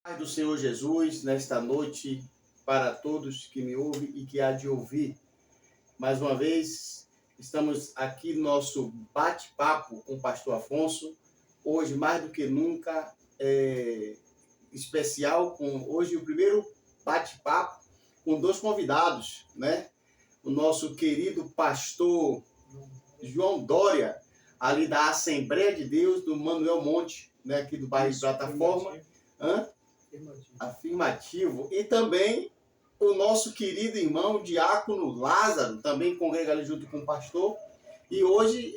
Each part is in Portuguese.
Paz do Senhor Jesus, nesta noite, para todos que me ouvem e que há de ouvir. Mais uma vez, estamos aqui no nosso bate-papo com o pastor Afonso. Hoje, mais do que nunca, especial, hoje o primeiro bate-papo com dois convidados, né? O nosso querido pastor João Dória, ali da Assembleia de Deus, do Manuel Monte, né? Aqui do bairro de Plataforma. Afirmativo. E também o nosso querido irmão Diácono Lázaro, também congrega ali junto com o pastor. E hoje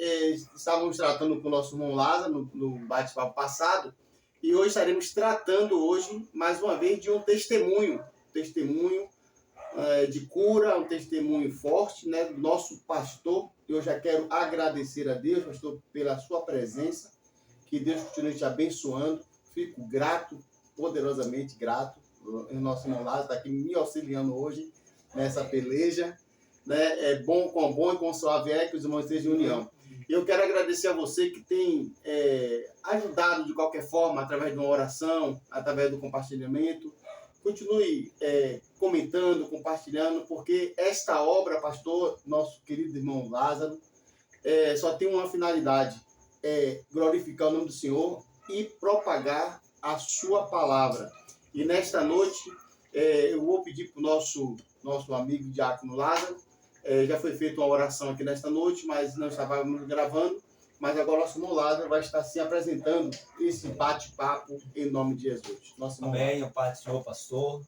estávamos tratando com o nosso irmão Lázaro no bate-papo passado, e hoje estaremos tratando hoje, mais uma vez, de um testemunho de cura, um testemunho forte, né, do nosso pastor. Eu já quero agradecer a Deus, pastor, pela sua presença, que Deus continue te abençoando. Fico grato, poderosamente grato. O nosso irmão Lázaro está aqui me auxiliando hoje nessa peleja, né? É bom e com suave que os irmãos estejam em união. Eu quero agradecer a você que tem ajudado de qualquer forma, através de uma oração, através do compartilhamento. Continue comentando, compartilhando, porque esta obra, pastor, nosso querido irmão Lázaro, só tem uma finalidade: glorificar o nome do Senhor e propagar a sua palavra. E nesta noite, eu vou pedir para o nosso amigo Diácono Lázaro. Já foi feita uma oração aqui nesta noite, mas não estávamos gravando. Mas agora nosso irmão Lázaro vai estar se apresentando esse bate-papo em nome de Jesus. Amém, o Pai do Senhor, pastor.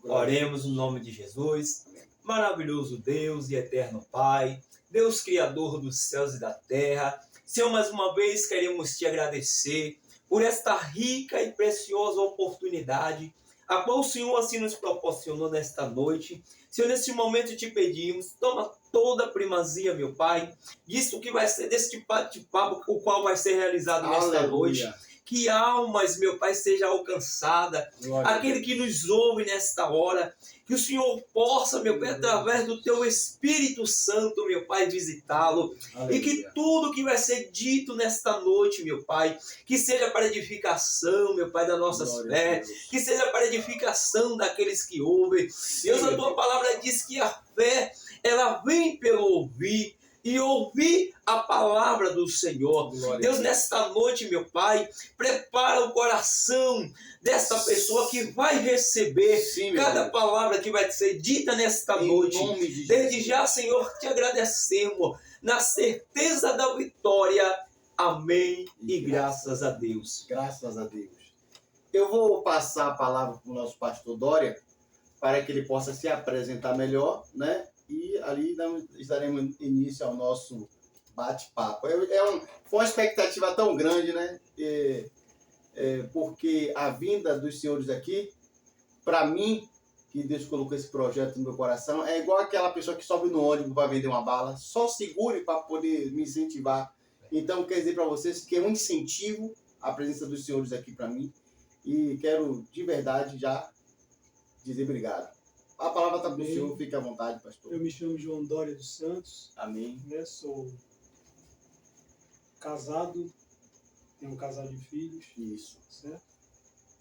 Oremos no nome de Jesus. Maravilhoso Deus e eterno Pai, Deus Criador dos céus e da terra. Senhor, mais uma vez queremos te agradecer por esta rica e preciosa oportunidade, a qual o Senhor assim nos proporcionou nesta noite. Senhor, nesse momento te pedimos, toma toda a primazia, meu Pai, disso que vai ser, deste bate-papo, o qual vai ser realizado nesta noite. Que almas, meu Pai, seja alcançada. Aquele que nos ouve nesta hora, que o Senhor possa, meu Pai, através do Teu Espírito Santo, meu Pai, visitá-lo. E que tudo que vai ser dito nesta noite, meu Pai, que seja para edificação, meu Pai, das nossas fé, que seja para edificação daqueles que ouvem. Deus, a Tua palavra diz que a fé, ela vem pelo ouvir, e ouvir a palavra do Senhor. Deus, nesta noite, meu Pai, prepara o coração dessa pessoa que vai receber cada palavra que vai ser dita nesta noite. Desde já, Senhor, te agradecemos na certeza da vitória. Amém e graças a Deus. Graças a Deus. Eu vou passar a palavra para o nosso pastor Dória, para que ele possa se apresentar melhor, né? E ali estaremos início ao nosso bate-papo. Foi uma expectativa tão grande, né? Porque a vinda dos senhores aqui, para mim, que Deus colocou esse projeto no meu coração, é igual aquela pessoa que sobe no ônibus para vender uma bala. Só segure para poder me incentivar. Então, quero dizer para vocês que é um incentivo a presença dos senhores aqui para mim. E quero, de verdade, já dizer obrigado. A palavra está para o senhor, fique à vontade, pastor. Eu me chamo João Dória dos Santos. Amém. Sou casado, tenho um casal de filhos. Isso. Certo?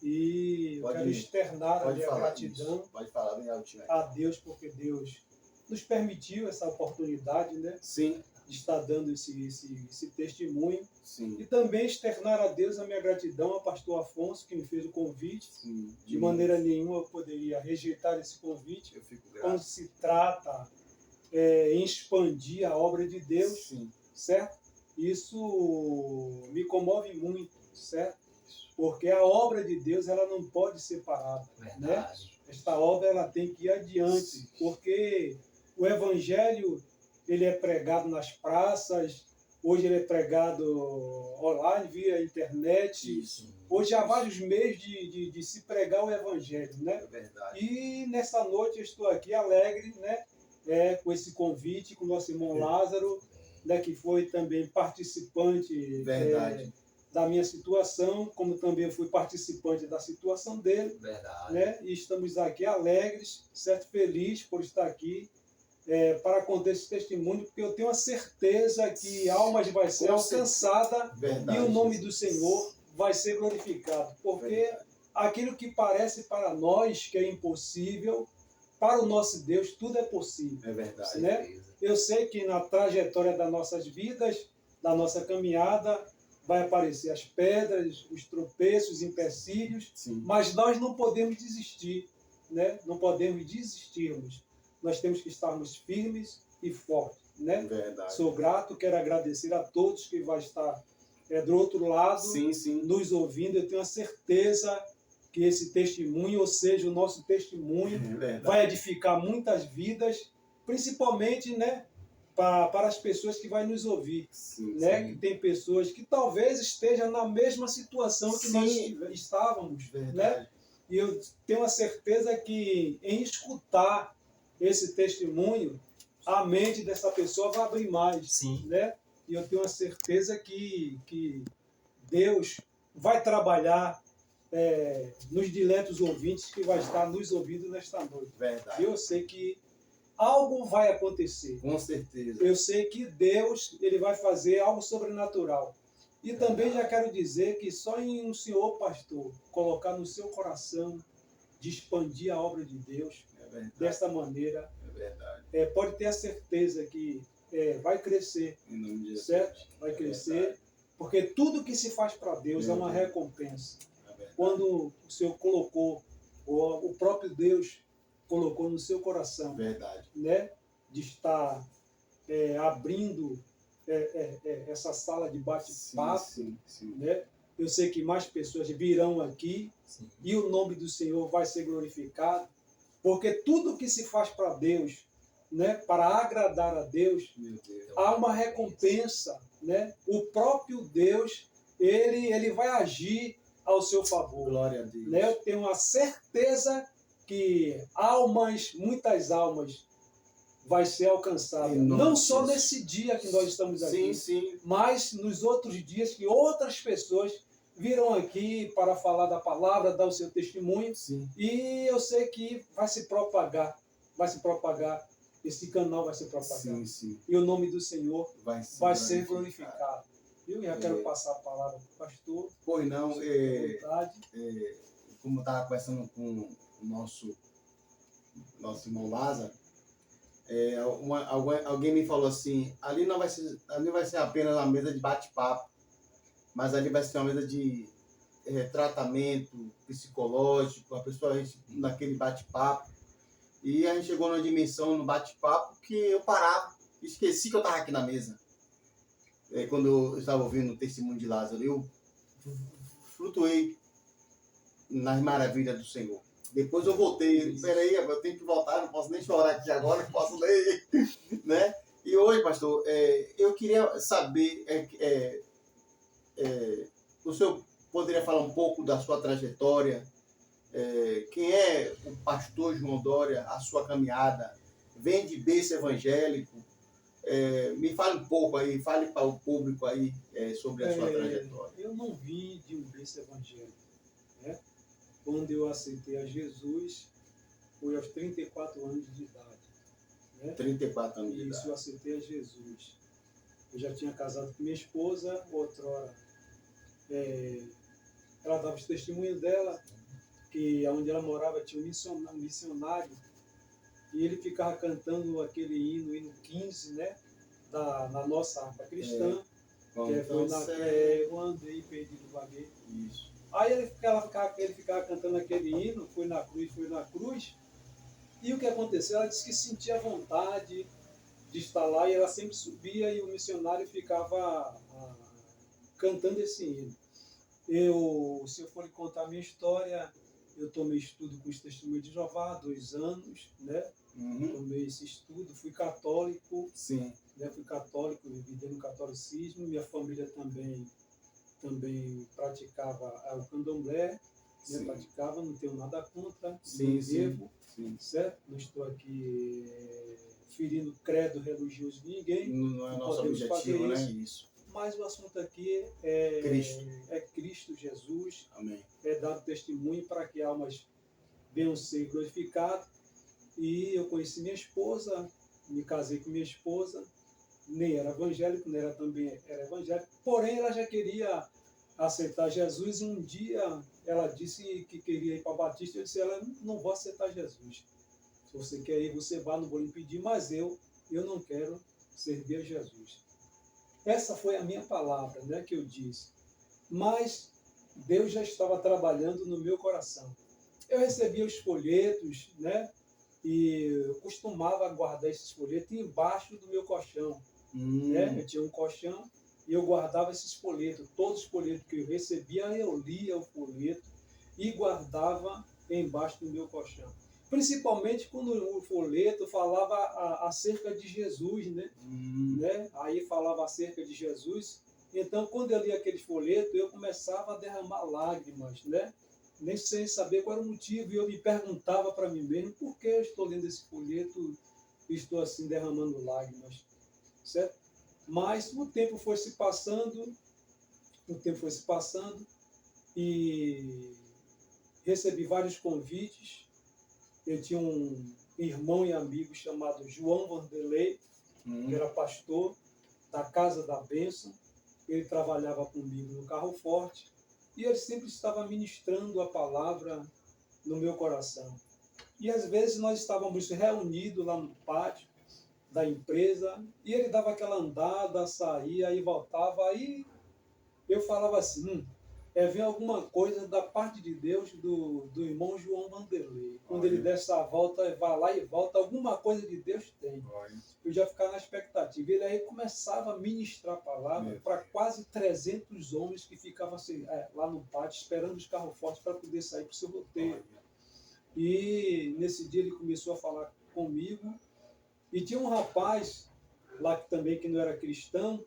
E eu quero externar a minha gratidão a Deus, porque Deus nos permitiu essa oportunidade, né? Sim. De estar dando esse testemunho. Sim. E também externar a Deus a minha gratidão ao pastor Afonso, que me fez o convite. Sim. De maneira nenhuma eu poderia rejeitar esse convite. Eu fico grato. Quando se trata em expandir a obra de Deus, sim, certo? Isso me comove muito, certo? Porque a obra de Deus, ela não pode ser parada, né? Esta obra, ela tem que ir adiante, porque o Evangelho, ele é pregado nas praças, hoje ele é pregado online, via internet. Isso. Hoje há vários meios de se pregar o Evangelho, né? É verdade. E nessa noite eu estou aqui alegre, né? Com esse convite, com o nosso irmão Lázaro, né? Que foi também participante da minha situação, como também fui participante da situação dele. Verdade. Né? E estamos aqui alegres, certo? Felizes por estar aqui. Para contar esse testemunho, porque eu tenho a certeza que almas vai ser alcançada e o nome do Senhor vai ser glorificado, porque aquilo que parece para nós que é impossível, para o nosso Deus tudo é possível. É verdade. Né? Eu sei que na trajetória das nossas vidas, da nossa caminhada, vai aparecer as pedras, os tropeços, os empecilhos, Sim. mas nós não podemos desistir, né? Não podemos desistirmos. Nós temos que estarmos firmes e fortes, né? Verdade. Sou grato, quero agradecer a todos que vão estar do outro lado, sim, sim. nos ouvindo. Eu tenho a certeza que esse testemunho, ou seja, o nosso testemunho, vai edificar muitas vidas, principalmente, né, para as pessoas que vão nos ouvir. Sim, né? sim. Que tem pessoas que talvez estejam na mesma situação que nós estávamos. Né? E eu tenho a certeza que em escutar esse testemunho, a mente dessa pessoa vai abrir mais. Sim. Né? E eu tenho a certeza que Deus vai trabalhar nos diletos ouvintes que vai estar nos ouvindo nesta noite. Verdade. Eu sei que algo vai acontecer. Com certeza. Eu sei que Deus ele vai fazer algo sobrenatural. E também já quero dizer que só em um senhor pastor colocar no seu coração de expandir a obra de Deus desta maneira, pode ter a certeza que vai crescer, em nome de Jesus. certo? Vai crescer, porque tudo que se faz para Deus é uma recompensa. Quando o Senhor colocou, ou o próprio Deus colocou no seu coração, né, de estar abrindo essa sala de bate-papo, né? Eu sei que mais pessoas virão aqui e o nome do Senhor vai ser glorificado, porque tudo que se faz para Deus, né, para agradar a Deus, há uma recompensa, né? O próprio Deus, ele vai agir ao seu favor. Glória a Deus. Né? Eu tenho a certeza que muitas almas vai ser alcançada. Não só nesse dia que nós estamos aqui, mas nos outros dias que outras pessoas virão aqui para falar da palavra, dar o seu testemunho. E eu sei que vai se propagar, esse canal vai se propagar. E o nome do Senhor vai ser glorificado. Eu já quero passar a palavra para o pastor. Pois não, como eu estava conversando com o nosso irmão Lázaro, alguém me falou assim, ali não vai ser apenas uma mesa de bate-papo, mas ali vai ser uma mesa de tratamento psicológico, a pessoa naquele bate-papo. E a gente chegou numa dimensão no bate-papo que eu parava, esqueci que eu estava aqui na mesa. Quando eu estava ouvindo o testemunho de Lázaro, eu flutuei nas maravilhas do Senhor. Depois eu voltei, peraí, eu tenho que voltar, não posso nem chorar aqui agora, não posso ler, né? E hoje, pastor, eu queria saber, o senhor poderia falar um pouco da sua trajetória? Quem é o pastor João Dória, a sua caminhada? Vem de berço evangélico? Me fale um pouco aí, fale para o público aí sobre a sua trajetória. Eu não vim de um berço evangélico, né? Quando eu aceitei a Jesus, foi aos 34 anos de idade. Né? 34 anos de idade. Isso, eu aceitei a Jesus. Eu já tinha casado com minha esposa, outrora. Ela dava os testemunhos dela, que onde ela morava tinha um missionário, e ele ficava cantando aquele hino 15, né? Na nossa harpa cristã, que foi na eu andei perdido vaguei. Isso. Aí ele ficava cantando aquele hino, foi na cruz, e o que aconteceu? Ela disse que sentia vontade de estar lá, e ela sempre subia e o missionário ficava cantando esse hino. Se eu for lhe contar a minha história, eu tomei estudo com os Testemunhos de Jeová há 2 anos, né? Tomei esse estudo, fui católico, né? Fui católico, vivi no catolicismo, minha família também praticava o candomblé, né? Praticava, não tenho nada contra, não devo, certo? Não estou aqui ferindo credo religioso de ninguém, não é nosso objetivo, né? Isso. Mas o assunto aqui é Cristo Jesus. Amém. É dado testemunho para que almas venham ser glorificadas. E eu conheci minha esposa, me casei com minha esposa, nem era evangélico, nem também era evangélico, porém ela já queria aceitar Jesus. E um dia ela disse que queria ir para Batista. Eu disse, ela não vou aceitar Jesus. Se você quer ir, você vá, não vou lhe impedir, mas eu não quero servir a Jesus. Essa foi a minha palavra, né, que eu disse. Mas Deus já estava trabalhando no meu coração. Eu recebia os folhetos, né, e eu costumava guardar esses folhetos embaixo do meu colchão. Né? Eu tinha um colchão e eu guardava esses folhetos. Todos os folhetos que eu recebia, eu lia o folheto e guardava embaixo do meu colchão. Principalmente quando o folheto falava acerca de Jesus, né? Né? Aí falava acerca de Jesus. Então, quando eu lia aquele folheto, eu começava a derramar lágrimas, né? Nem sem saber qual era o motivo. E eu me perguntava para mim mesmo, por que eu estou lendo esse folheto e estou assim derramando lágrimas? Certo? Mas o tempo foi se passando e recebi vários convites. Eu tinha um irmão e amigo chamado João Vanderlei, que era pastor da Casa da Bênção. Ele trabalhava comigo no Carro Forte e ele sempre estava ministrando a palavra no meu coração. E às vezes nós estávamos reunidos lá no pátio da empresa e ele dava aquela andada, saía e voltava. Aí eu falava assim, vem alguma coisa da parte de Deus do irmão João Vanderlei. Quando ele der essa volta, vai lá e volta, alguma coisa de Deus tem. Eu já ficava na expectativa. Ele aí começava a ministrar a palavra para quase 300 homens que ficavam assim, lá no pátio, esperando os carros fortes para poder sair para o seu roteiro. E nesse dia ele começou a falar comigo. E tinha um rapaz lá que não era cristão,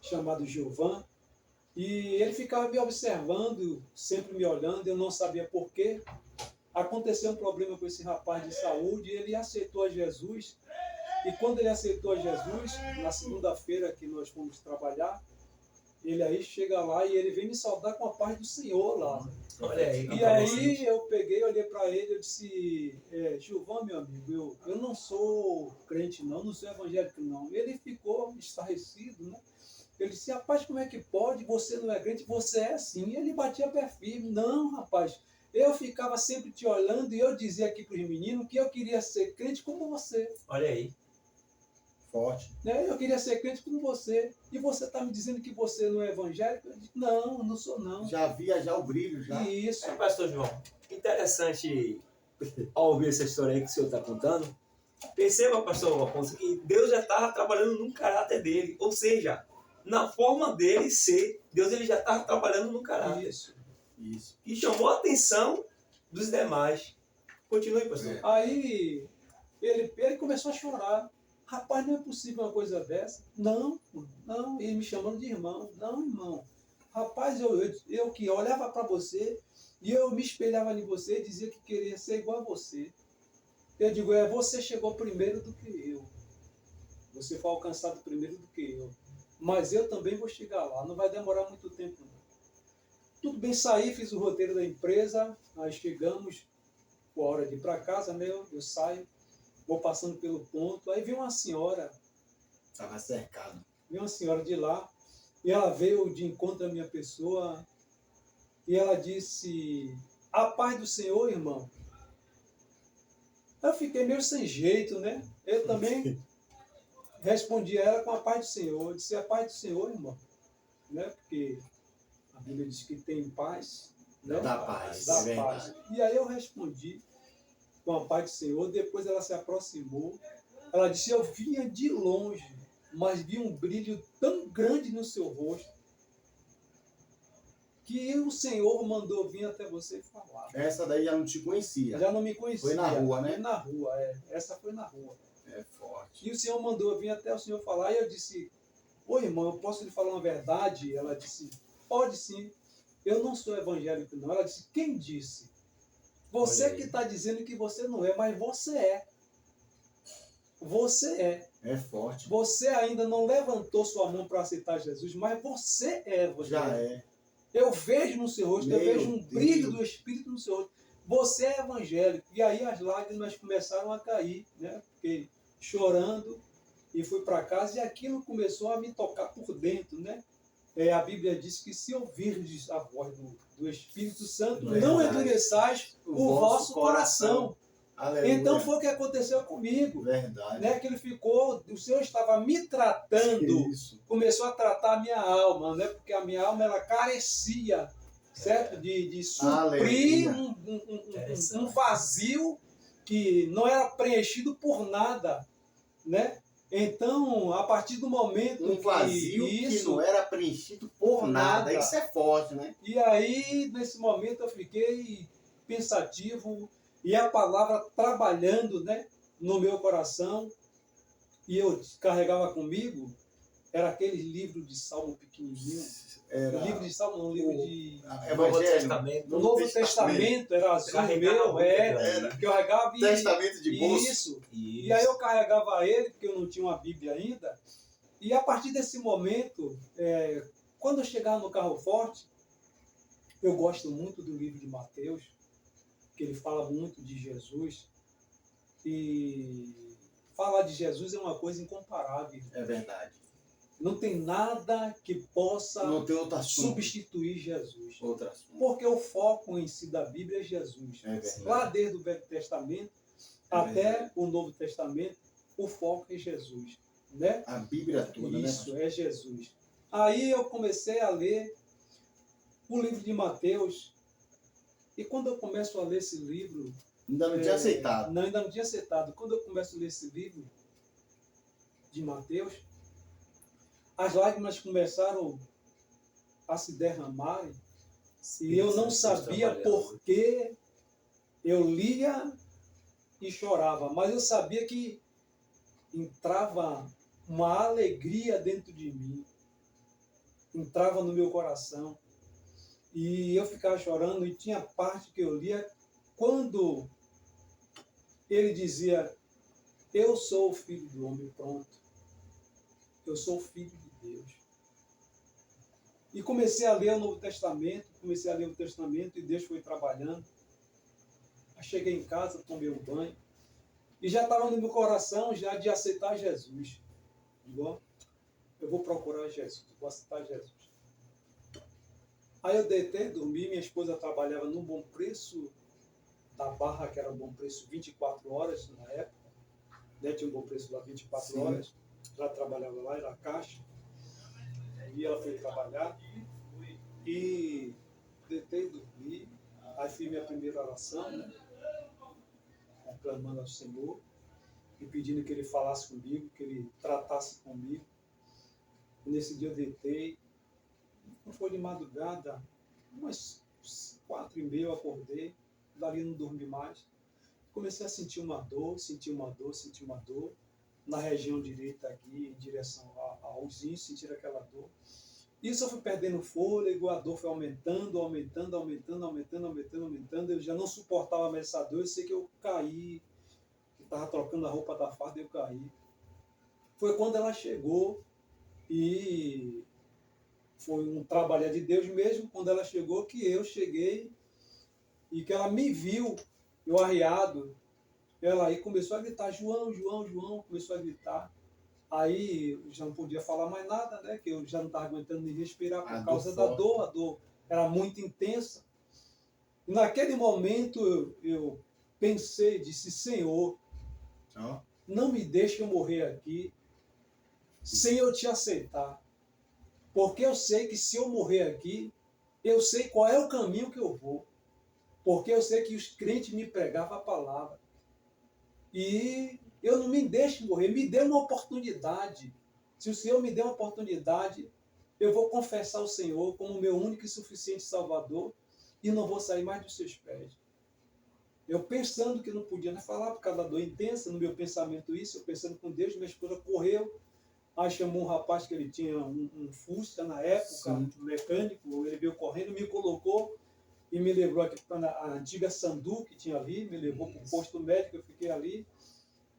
chamado Gilvan, e ele ficava me observando, sempre me olhando, eu não sabia por quê. Aconteceu um problema com esse rapaz de saúde, e ele aceitou a Jesus. E quando ele aceitou a Jesus, na segunda-feira que nós fomos trabalhar, ele aí chega lá e ele vem me saudar com a paz do Senhor lá. Olha aí. E aí eu peguei, olhei para ele, eu disse, Gilvan, meu amigo, eu não sou crente não sou evangélico não. Ele ficou estarrecido, né? Ele disse, rapaz, como é que pode? Você não é crente? Você é sim. E ele batia pé firme. Não, rapaz, eu ficava sempre te olhando e eu dizia aqui para os meninos que eu queria ser crente como você. Olha aí. Forte. Né? Eu queria ser crente como você. E você está me dizendo que você não é evangélico? Eu disse, não sou não. Já via já o brilho, já. Isso. Pastor João, interessante ao ouvir essa história aí que o senhor está contando. Perceba, pastor Afonso, que Deus já estava trabalhando no caráter dele. Ou seja, na forma dele ser, Deus ele já estava trabalhando no caráter. Isso. E chamou a atenção dos demais. Continue, pastor. Aí ele começou a chorar. Rapaz, não é possível uma coisa dessa. Não. Ele me chamando de irmão. Não, irmão. Rapaz, eu que olhava para você e eu me espelhava em você e dizia que queria ser igual a você. Eu digo, você chegou primeiro do que eu. Você foi alcançado primeiro do que eu. Mas eu também vou chegar lá. Não vai demorar muito tempo, não. Tudo bem, saí, fiz o roteiro da empresa. Aí chegamos, com a hora de ir para casa, né? Eu saio, vou passando pelo ponto. Aí veio uma senhora. Estava cercado. Veio uma senhora de lá. E ela veio de encontro à minha pessoa. E ela disse, a paz do Senhor, irmão. Eu fiquei meio sem jeito, né? Eu também respondi a ela com a paz do Senhor. Eu disse, a paz do Senhor, irmão. Né? Porque a Bíblia diz que tem paz. Né? Da paz. Da paz. E aí eu respondi com a paz do Senhor. Depois ela se aproximou. Ela disse, eu vinha de longe, mas vi um brilho tão grande no seu rosto que o Senhor mandou vir até você falar. Essa daí já não te conhecia. Já não me conhecia. Foi na rua, né? Foi na rua, Essa foi na rua. É forte. E o Senhor mandou vir até o Senhor falar. E eu disse, ô irmão, eu posso lhe falar uma verdade? Ela disse, pode sim. Eu não sou evangélico, não. Ela disse, quem disse? Você que está dizendo que você não é, mas você é. Você é. É forte. Você ainda não levantou sua mão para aceitar Jesus, mas você é evangélico. Já é. Eu vejo no seu rosto, eu vejo um brilho do Espírito no seu rosto. Você é evangélico. E aí as lágrimas começaram a cair, né? Fiquei chorando e fui para casa e aquilo começou a me tocar por dentro, né? A Bíblia diz que se ouvirdes a voz do Espírito Santo, Verdade. não endureçais o vosso coração. Aleluia. Então foi o que aconteceu comigo. Verdade. Né? Que ele ficou, o Senhor estava me tratando, Isso. começou a tratar a minha alma, né? Porque a minha alma ela carecia, certo? De suprir um vazio que não era preenchido por nada, né? Então, a partir do momento Um vazio que não era preenchido por nada. Isso é forte, né? E aí, nesse momento, eu fiquei pensativo e a palavra trabalhando, né, no meu coração. E eu carregava comigo, era aquele livro de Salmo pequenininho. Era Livro de Salmo, não, livro de... Novo Testamento. No Novo Testamento, era azul meu, que eu carregava Testamento de bolso. Isso. E aí eu carregava ele, porque eu não tinha uma Bíblia ainda. E a partir desse momento, quando eu chegava no carro forte, eu gosto muito do livro de Mateus, que ele fala muito de Jesus. E falar de Jesus é uma coisa incomparável. É verdade. Não tem nada que possa Não tem outro assunto. substituir Jesus. Outro assunto. Porque o foco em si da Bíblia é Jesus. É verdade. Lá desde o Velho Testamento até o Novo Testamento, o foco é Jesus. Né? A Bíblia toda, Isso, né? é Jesus. Aí eu comecei a ler o livro de Mateus. E quando eu começo a ler esse livro... Ainda não tinha aceitado. Não, ainda não tinha aceitado. Quando eu começo a ler esse livro de Mateus, as lágrimas começaram a se derramarem e eu não sabia por que eu lia e chorava, mas eu sabia que entrava uma alegria dentro de mim, entrava no meu coração e eu ficava chorando e tinha parte que eu lia quando ele dizia: eu sou o Filho do Homem, pronto. Eu sou o Filho de Deus. E comecei a ler o Novo Testamento, e Deus foi trabalhando. Eu cheguei em casa, tomei um banho, e já estava no meu coração já de aceitar Jesus. Digo, eu vou procurar Jesus, vou aceitar Jesus. Aí eu deitei, dormi, minha esposa trabalhava no Bom Preço da Barra, que era um Bom Preço 24 horas na época. Né? Tinha um Bom Preço lá 24 Sim. horas. Ela trabalhava lá, era caixa. E ela foi trabalhar. E deitei, dormi. Aí fiz minha primeira oração, né? Clamando ao Senhor. E pedindo que Ele falasse comigo, que Ele tratasse comigo. E nesse dia eu deitei. Não foi de madrugada, umas 4h30 eu acordei. Dali não dormi mais. Comecei a sentir uma dor, na região direita aqui, em direção aos rins, sentir aquela dor. Isso eu fui perdendo fôlego, a dor foi aumentando. Eu já não suportava mais essa dor, eu sei que eu caí, estava trocando a roupa da farda e eu caí. Foi quando ela chegou e foi um trabalho de Deus mesmo, quando ela chegou, que eu cheguei e que ela me viu, eu arriado. Ela aí começou a gritar: João, João, João, começou a gritar. Aí eu já não podia falar mais nada, né? Que eu já não estava aguentando nem respirar por causa da dor. A dor era muito intensa. E naquele momento eu pensei, disse: Senhor, não me deixe eu morrer aqui sem eu te aceitar. Porque eu sei que se eu morrer aqui, eu sei qual é o caminho que eu vou. Porque eu sei que os crentes me pregavam a palavra. E eu não me deixe morrer, me dê uma oportunidade. Se o Senhor me der uma oportunidade, eu vou confessar o Senhor como meu único e suficiente Salvador e não vou sair mais dos seus pés. Eu pensando que não podia nem falar por causa da dor intensa, no meu pensamento isso, eu pensando com Deus, minha esposa correu, aí chamou um rapaz que ele tinha um Fusca na época, um mecânico, ele veio correndo, me colocou e me levou aqui para a antiga Sandu que tinha ali, me levou para o posto médico, eu fiquei ali.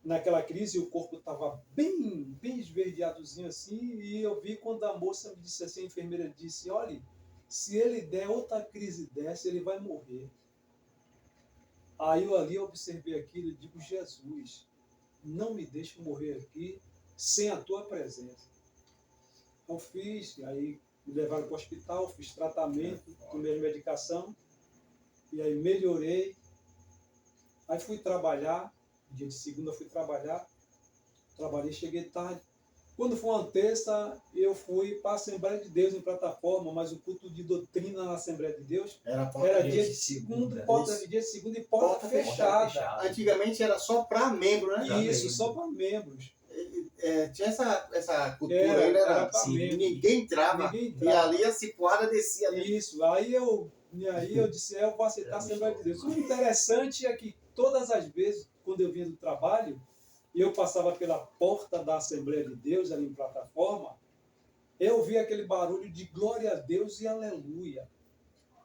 Naquela crise, o corpo estava bem esverdeadozinho assim, e eu vi quando a moça me disse assim, a enfermeira disse: olha, se ele der outra crise dessa, ele vai morrer. Aí eu ali observei aquilo e digo: Jesus, não me deixe morrer aqui sem a tua presença. Eu fiz, aí Me levaram para o hospital, fiz tratamento, tomei medicação, e aí melhorei. Aí fui trabalhar, dia de segunda fui trabalhar, trabalhei, cheguei tarde. Quando foi uma terça, eu fui para a Assembleia de Deus em plataforma, mas o culto de doutrina na Assembleia de Deus era dia de segunda, dia de segunda e porta fechada. Antigamente era só para membro, né? Isso, só para membros. Tinha essa cultura aí, né? Ninguém entrava. E ali a cipuada descia. Né? Isso, aí eu disse, eu vou aceitar a Assembleia de Deus. O interessante é que todas as vezes, quando eu vinha do trabalho, eu passava pela porta da Assembleia de Deus, ali em plataforma, eu via aquele barulho de glória a Deus e aleluia.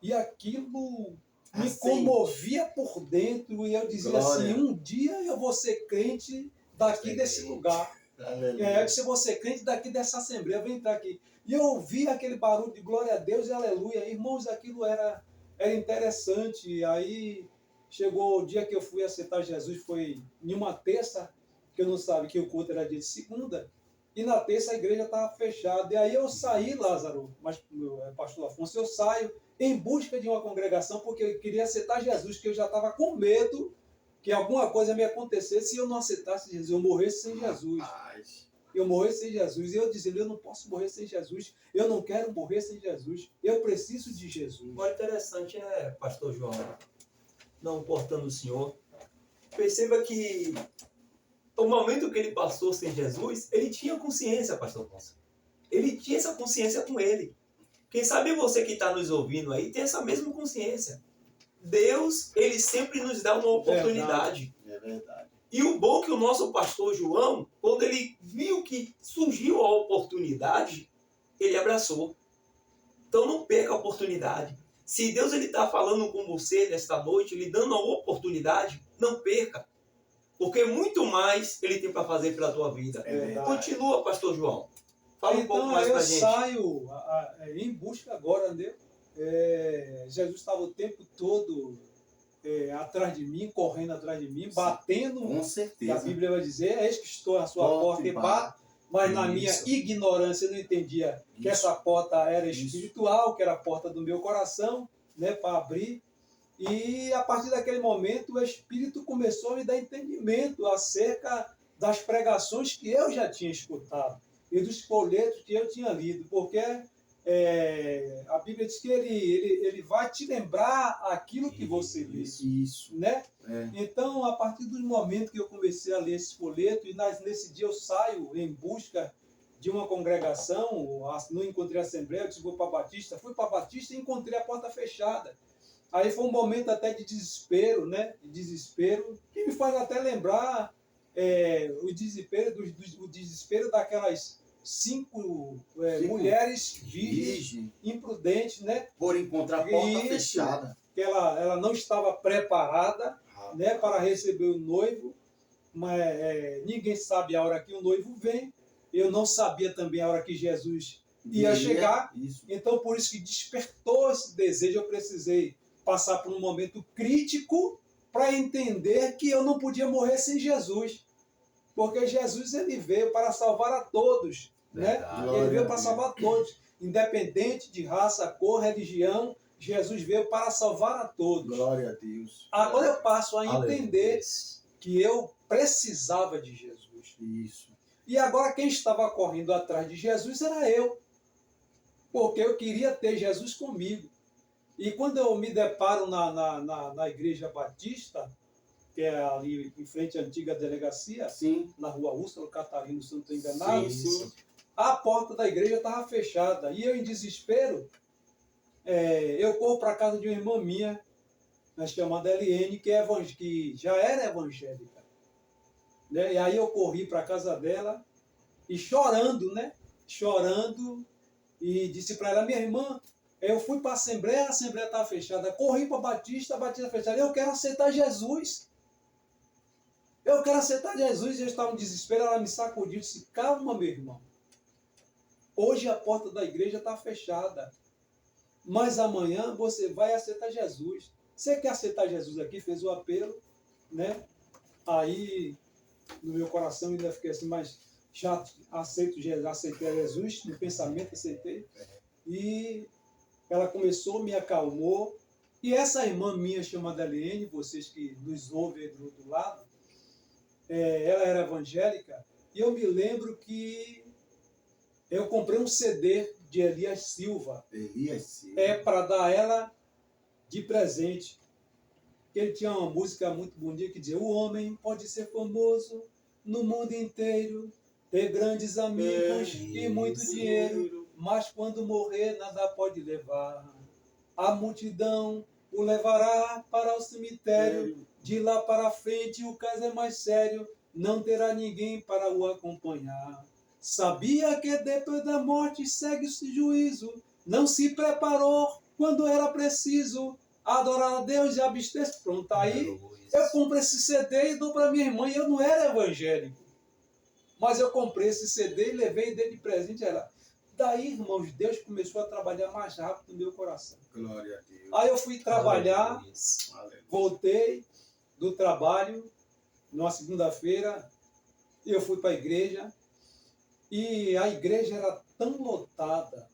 E aquilo me comovia por dentro, e eu dizia assim, um dia eu vou ser crente daqui desse lugar. Eu disse, eu vou ser crente daqui dessa Assembleia, eu vou entrar aqui. E eu ouvia aquele barulho de glória a Deus e aleluia. Irmãos, aquilo era interessante. Aí chegou o dia que eu fui aceitar Jesus, foi em uma terça, que eu não sabia que o culto era dia de segunda, e na terça a igreja estava fechada. E aí eu saí, Lázaro, mas pastor Afonso, eu saio em busca de uma congregação, porque eu queria aceitar Jesus, que eu já estava com medo que alguma coisa me acontecesse se eu não aceitasse Jesus, eu morresse sem Jesus. Eu morresse sem Jesus. E eu dizendo, eu não posso morrer sem Jesus, eu não quero morrer sem Jesus, eu preciso de Jesus. O interessante é, pastor João, não cortando o senhor, perceba que o momento que ele passou sem Jesus, ele tinha consciência, pastor Afonso. Ele tinha essa consciência com ele. Quem sabe você que está nos ouvindo aí tem essa mesma consciência. Deus, ele sempre nos dá uma oportunidade. É verdade. E o bom é que o nosso pastor João, quando ele viu que surgiu a oportunidade, ele abraçou. Então não perca a oportunidade. Se Deus está falando com você nesta noite, lhe dando a oportunidade, não perca. Porque muito mais ele tem para fazer pela tua vida. Continua, pastor João. Fala um pouco mais para gente. Então eu saio em busca agora, né? Jesus estava o tempo todo atrás de mim, correndo atrás de mim, batendo. Com certeza. A Bíblia vai dizer, eis que estou à sua porta e bato. Mas na minha ignorância eu não entendia que essa porta era espiritual, que era a porta do meu coração, né, para abrir. E a partir daquele momento o Espírito começou a me dar entendimento acerca das pregações que eu já tinha escutado e dos folhetos que eu tinha lido, porque a Bíblia diz que ele vai te lembrar aquilo que você lê. Isso. Né? Então, a partir do momento que eu comecei a ler esse folheto, e nesse dia eu saio em busca de uma congregação, não encontrei a Assembleia, eu disse, vou para Batista. Fui para Batista e encontrei a porta fechada. Aí foi um momento até de desespero, né? De desespero, que me faz até lembrar o desespero daquelas 5 mulheres virgens, imprudentes, né? Por encontrar a porta fechada. Que ela não estava preparada, né, para receber o noivo, mas ninguém sabe a hora que o noivo vem. Eu não sabia também a hora que Jesus ia chegar. Então, por isso que despertou esse desejo, eu precisei passar por um momento crítico para entender que eu não podia morrer sem Jesus. Porque Jesus ele veio para salvar a todos. Né? Ele veio para salvar a todos. Independente de raça, cor, religião, Jesus veio para salvar a todos. Glória a Deus. Agora eu passo a entender que eu precisava de Jesus. Isso. E agora quem estava correndo atrás de Jesus era eu. Porque eu queria ter Jesus comigo. E quando eu me deparo na Igreja Batista, que é ali em frente à antiga delegacia, na rua Úrsula Catarino, se não estou enganado, a porta da igreja estava fechada. E eu, em desespero, eu corro para a casa de uma irmã minha, chamada Eliene, que já era evangélica. Né? E aí eu corri para a casa dela, e chorando, né? Chorando, e disse para ela, minha irmã, eu fui para a Assembleia estava fechada. Corri para a Batista fechada. Eu quero aceitar Jesus. Eu quero aceitar Jesus. Eu estava em desespero. Ela me sacudiu e disse, calma, meu irmão. Hoje a porta da igreja está fechada. Mas amanhã você vai aceitar Jesus. Você quer aceitar Jesus aqui? Fez o apelo. Né? Aí, no meu coração, ainda fiquei assim, mas já aceitei Jesus. No pensamento, aceitei. e ela começou, me acalmou. E essa irmã minha chamada Eliane, vocês que nos ouvem do outro lado, ela era evangélica, e eu me lembro que eu comprei um CD de Elias Silva. Elias Silva. Para dar a ela de presente. Ele tinha uma música muito bonita que dizia: o homem pode ser famoso no mundo inteiro, ter grandes amigos e muito dinheiro, mas quando morrer nada pode levar. A multidão o levará para o cemitério, de lá para frente o caso é mais sério, não terá ninguém para o acompanhar. Sabia que depois da morte segue-se juízo, não se preparou quando era preciso adorar a Deus e abster-se. Pronto, aí eu comprei esse CD e dou para minha irmã, e eu não era evangélico. Mas eu comprei esse CD e levei dele de presente a ela. Daí, irmãos, Deus começou a trabalhar mais rápido no meu coração. Glória a Deus. Aí eu fui trabalhar, Aleluia. voltei do trabalho, numa segunda-feira, eu fui para a igreja, e a igreja era tão lotada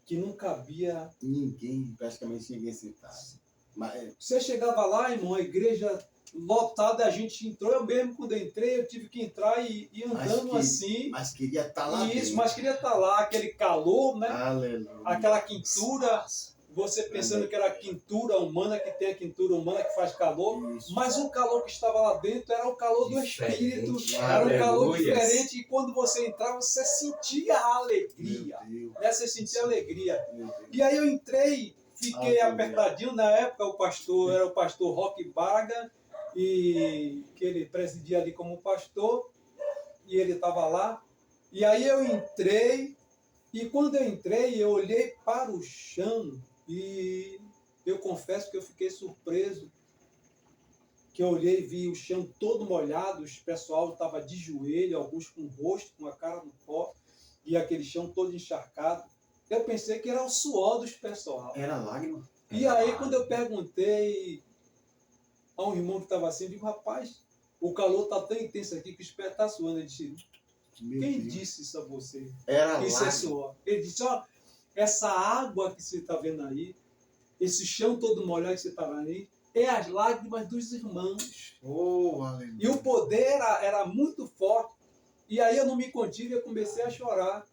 que não cabia Ninguém, praticamente ninguém sentado. Mas, você chegava lá, irmão, a igreja lotada, a gente entrou, eu mesmo quando entrei, eu tive que entrar e ir andando assim. Mas queria estar lá Isso, dentro. mas queria estar lá, aquele calor, né? Aleluia. Aquela quintura, você pensando que era a quintura humana, que tem a quintura humana que faz calor, Isso. mas o calor que estava lá dentro era o calor do Espírito, era um calor Aleluia. diferente, e quando você entrava, você sentia a alegria, Meu Deus. né? Você sentia a alegria. Meu Deus. E aí eu entrei, fiquei Aleluia. apertadinho. Na época o pastor era o pastor Roque Barga, e que ele presidia ali como pastor, e ele estava lá. E aí eu entrei, e quando eu entrei, eu olhei para o chão, e eu confesso que eu fiquei surpreso, que eu olhei e vi o chão todo molhado, o pessoal estava de joelho, alguns com o rosto, com a cara no pó, e aquele chão todo encharcado. Eu pensei que era o suor dos pessoal. Era lágrima? E aí, quando eu perguntei a um irmão que estava assim, eu digo: rapaz, o calor está tão intenso aqui que o pés está suando. Ele disse: Meu quem Deus. disse isso a você? Era Isso é lágrima. suor. Ele disse: ó, essa água que você está vendo aí, esse chão todo molhado que você está vendo aí, é as lágrimas dos irmãos. Oh, aleluia. E o poder era muito forte. E aí eu não me contive, eu comecei a chorar.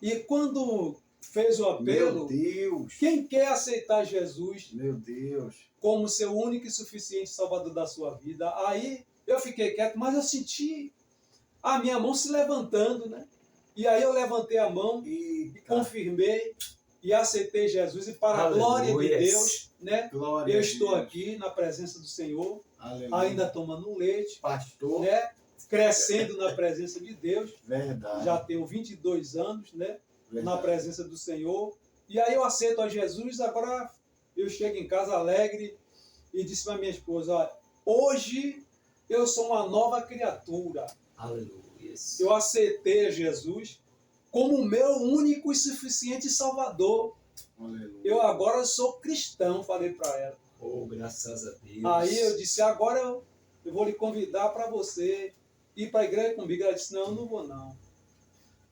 E quando fez o apelo, Meu Deus. quem quer aceitar Jesus Meu Deus. como seu único e suficiente salvador da sua vida? Aí eu fiquei quieto, mas eu senti a minha mão se levantando, né? E aí eu levantei a mão e confirmei e aceitei Jesus, e para a glória de Aleluia. Deus, né? Glória Eu a estou Deus. aqui na presença do Senhor, Aleluia. ainda tomando leite, Pastor. né? Crescendo na presença de Deus. Verdade. Já tenho 22 anos, né? Na Verdade. presença do Senhor. E aí eu aceito a Jesus. Agora eu chego em casa alegre e disse para minha esposa: olha, hoje eu sou uma nova criatura. Aleluia. Eu aceitei a Jesus como meu único e suficiente Salvador. Aleluia. Eu agora sou cristão, falei para ela. Oh, graças a Deus. Aí eu disse: agora eu vou lhe convidar para você ir para a igreja comigo. Ela disse: não, eu não vou não.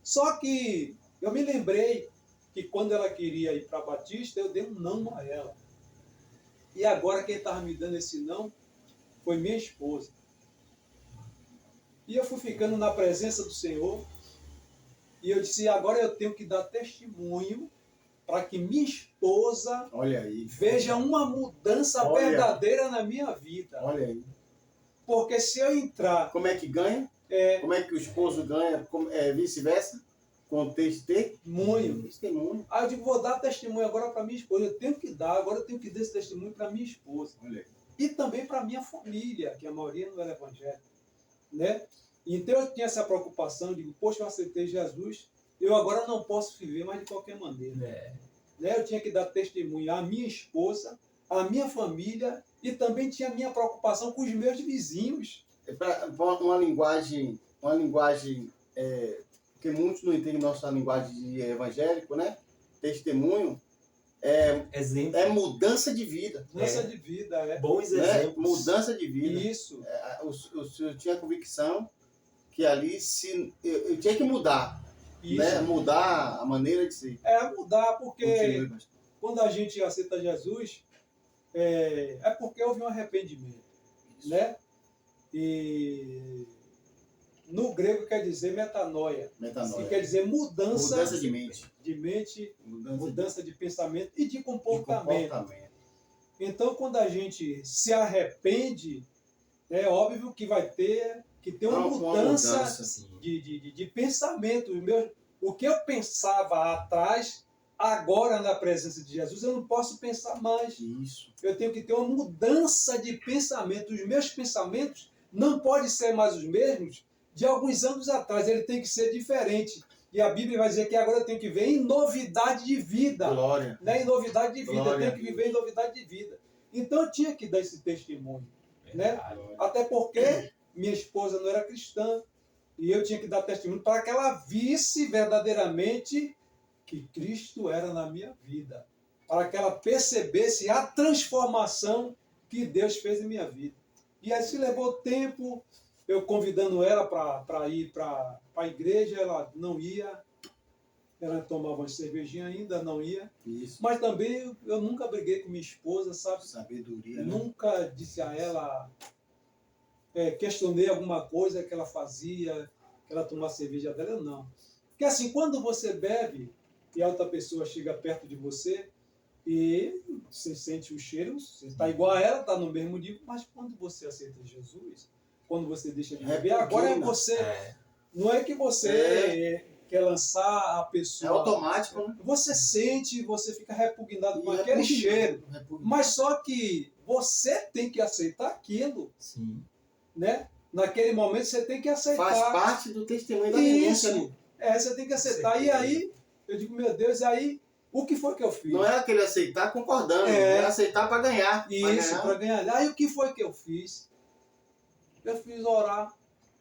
Só que eu me lembrei que quando ela queria ir para a Batista, eu dei um não a ela. E agora quem estava me dando esse não foi minha esposa. E eu fui ficando na presença do Senhor, e eu disse: agora eu tenho que dar testemunho para que minha esposa Olha aí. veja uma mudança Olha. verdadeira na minha vida. Olha aí. Porque se eu entrar... Como é que ganha? Como é que o esposo ganha? Vice-versa? Com Testemunho. Testemunho. Aí eu digo: vou dar testemunho agora para minha esposa. Eu tenho que dar, agora eu tenho que dar esse testemunho para minha esposa. Olha aí. E também para minha família, que a maioria não era evangélica, né? Então eu tinha essa preocupação, digo: poxa, eu aceitei Jesus, eu agora não posso viver mais de qualquer maneira. Né? Eu tinha que dar testemunho à minha esposa, à minha família, e também tinha a minha preocupação com os meus vizinhos. Uma linguagem porque muitos não entendem nossa linguagem de evangélico, né? Testemunho Exemplo. é mudança de vida. Mudança de vida, Bons Né? exemplos. Mudança de vida. Isso. O senhor tinha convicção que ali eu tinha que mudar. né? Mudar a maneira de ser. Mudar, porque Continue, pastor. quando a gente aceita Jesus, é porque houve um arrependimento, né? E no grego quer dizer metanoia. Metanoia. Que quer dizer mudança de mente. De mente, mudança de pensamento e de De comportamento. comportamento. Então, quando a gente se arrepende, é óbvio que vai ter que ter uma mudança Assim. de pensamento. O que eu pensava atrás, agora na presença de Jesus, eu não posso pensar mais. Isso. Eu tenho que ter uma mudança de pensamento. Os meus pensamentos não podem ser mais os mesmos de alguns anos atrás. Ele tem que ser diferente. E a Bíblia vai dizer que agora eu tenho que viver em novidade de vida. Glória. Né? Em novidade de vida. Glória Eu tenho que viver em novidade de vida. Então eu tinha que dar esse testemunho. Né? Até porque minha esposa não era cristã. E eu tinha que dar testemunho para que ela visse verdadeiramente que Cristo era na minha vida. Para que ela percebesse a transformação que Deus fez em minha vida. E assim levou tempo, eu convidando ela para ir para a igreja, ela não ia. Ela tomava uma cervejinha ainda, não ia. Isso. Mas também eu nunca briguei com minha esposa, sabe? Sabedoria. Né? Nunca disse a ela, questionei alguma coisa que ela fazia, que ela tomava cerveja dela, não. Porque assim, quando você bebe e a outra pessoa chega perto de você e você sente o cheiro, você está igual a ela, está no mesmo nível, mas quando você aceita Jesus, quando você deixa de beber, agora é você. Não é que você quer lançar a pessoa. É automático, né? Você sente, você fica repugnado com aquele cheiro. Mas só que você tem que aceitar aquilo. Sim. Né? Naquele momento você tem que aceitar. Faz parte do testemunho da renúncia. Isso. Você tem que aceitar. E aí, eu digo, meu Deus, e aí, o que foi que eu fiz? Não é aquele aceitar concordando, é aceitar para ganhar. Isso, para ganhar. Aí o que foi que eu fiz? Eu fiz orar,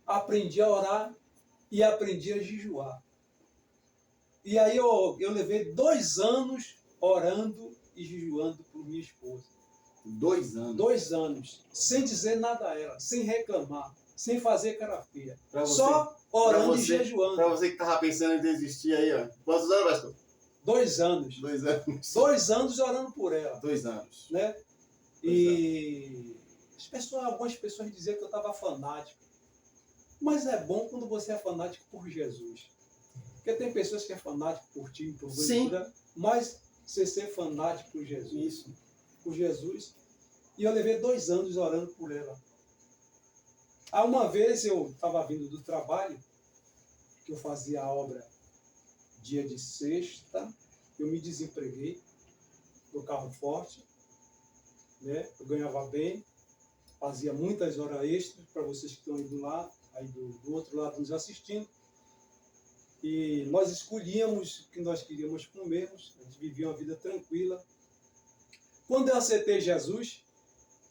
aprendi a orar e aprendi a jejuar. E aí eu levei 2 anos orando e jejuando por minha esposa. 2 anos. 2 anos, sem dizer nada a ela, sem reclamar, sem fazer cara feia. Pra você, só orando e jejuando. Para você que estava pensando em desistir aí, ó. Quantos anos, pastor? 2 anos. 2 anos. 2 anos orando por ela. 2 anos. Né? E algumas pessoas diziam que eu estava fanático. Mas é bom quando você é fanático por Jesus. Porque tem pessoas que é fanático por ti, por cultura, mas você ser fanático por Jesus. Isso. Por Jesus. E eu levei 2 anos orando por ela. Aí uma vez eu estava vindo do trabalho, que eu fazia a obra dia de sexta, eu me desempreguei do carro forte, né? Eu ganhava bem, fazia muitas horas extras para vocês que estão aí do lado, aí do outro lado nos assistindo. E nós escolhíamos o que nós queríamos comermos, a gente vivia uma vida tranquila. Quando eu aceitei Jesus,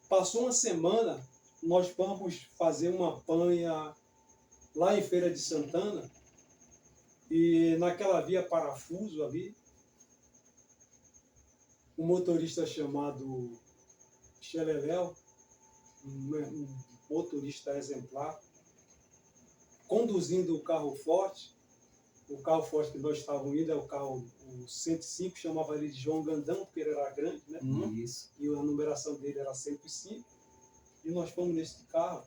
passou uma semana, nós vamos fazer uma panha lá em Feira de Santana, e naquela via Parafuso ali, um motorista chamado Xeleléu, um motorista exemplar, conduzindo o carro forte que nós estávamos indo é o carro o 105, chamava ele de João Gandão, porque ele era grande, né? Isso. E a numeração dele era 105. E nós fomos nesse carro.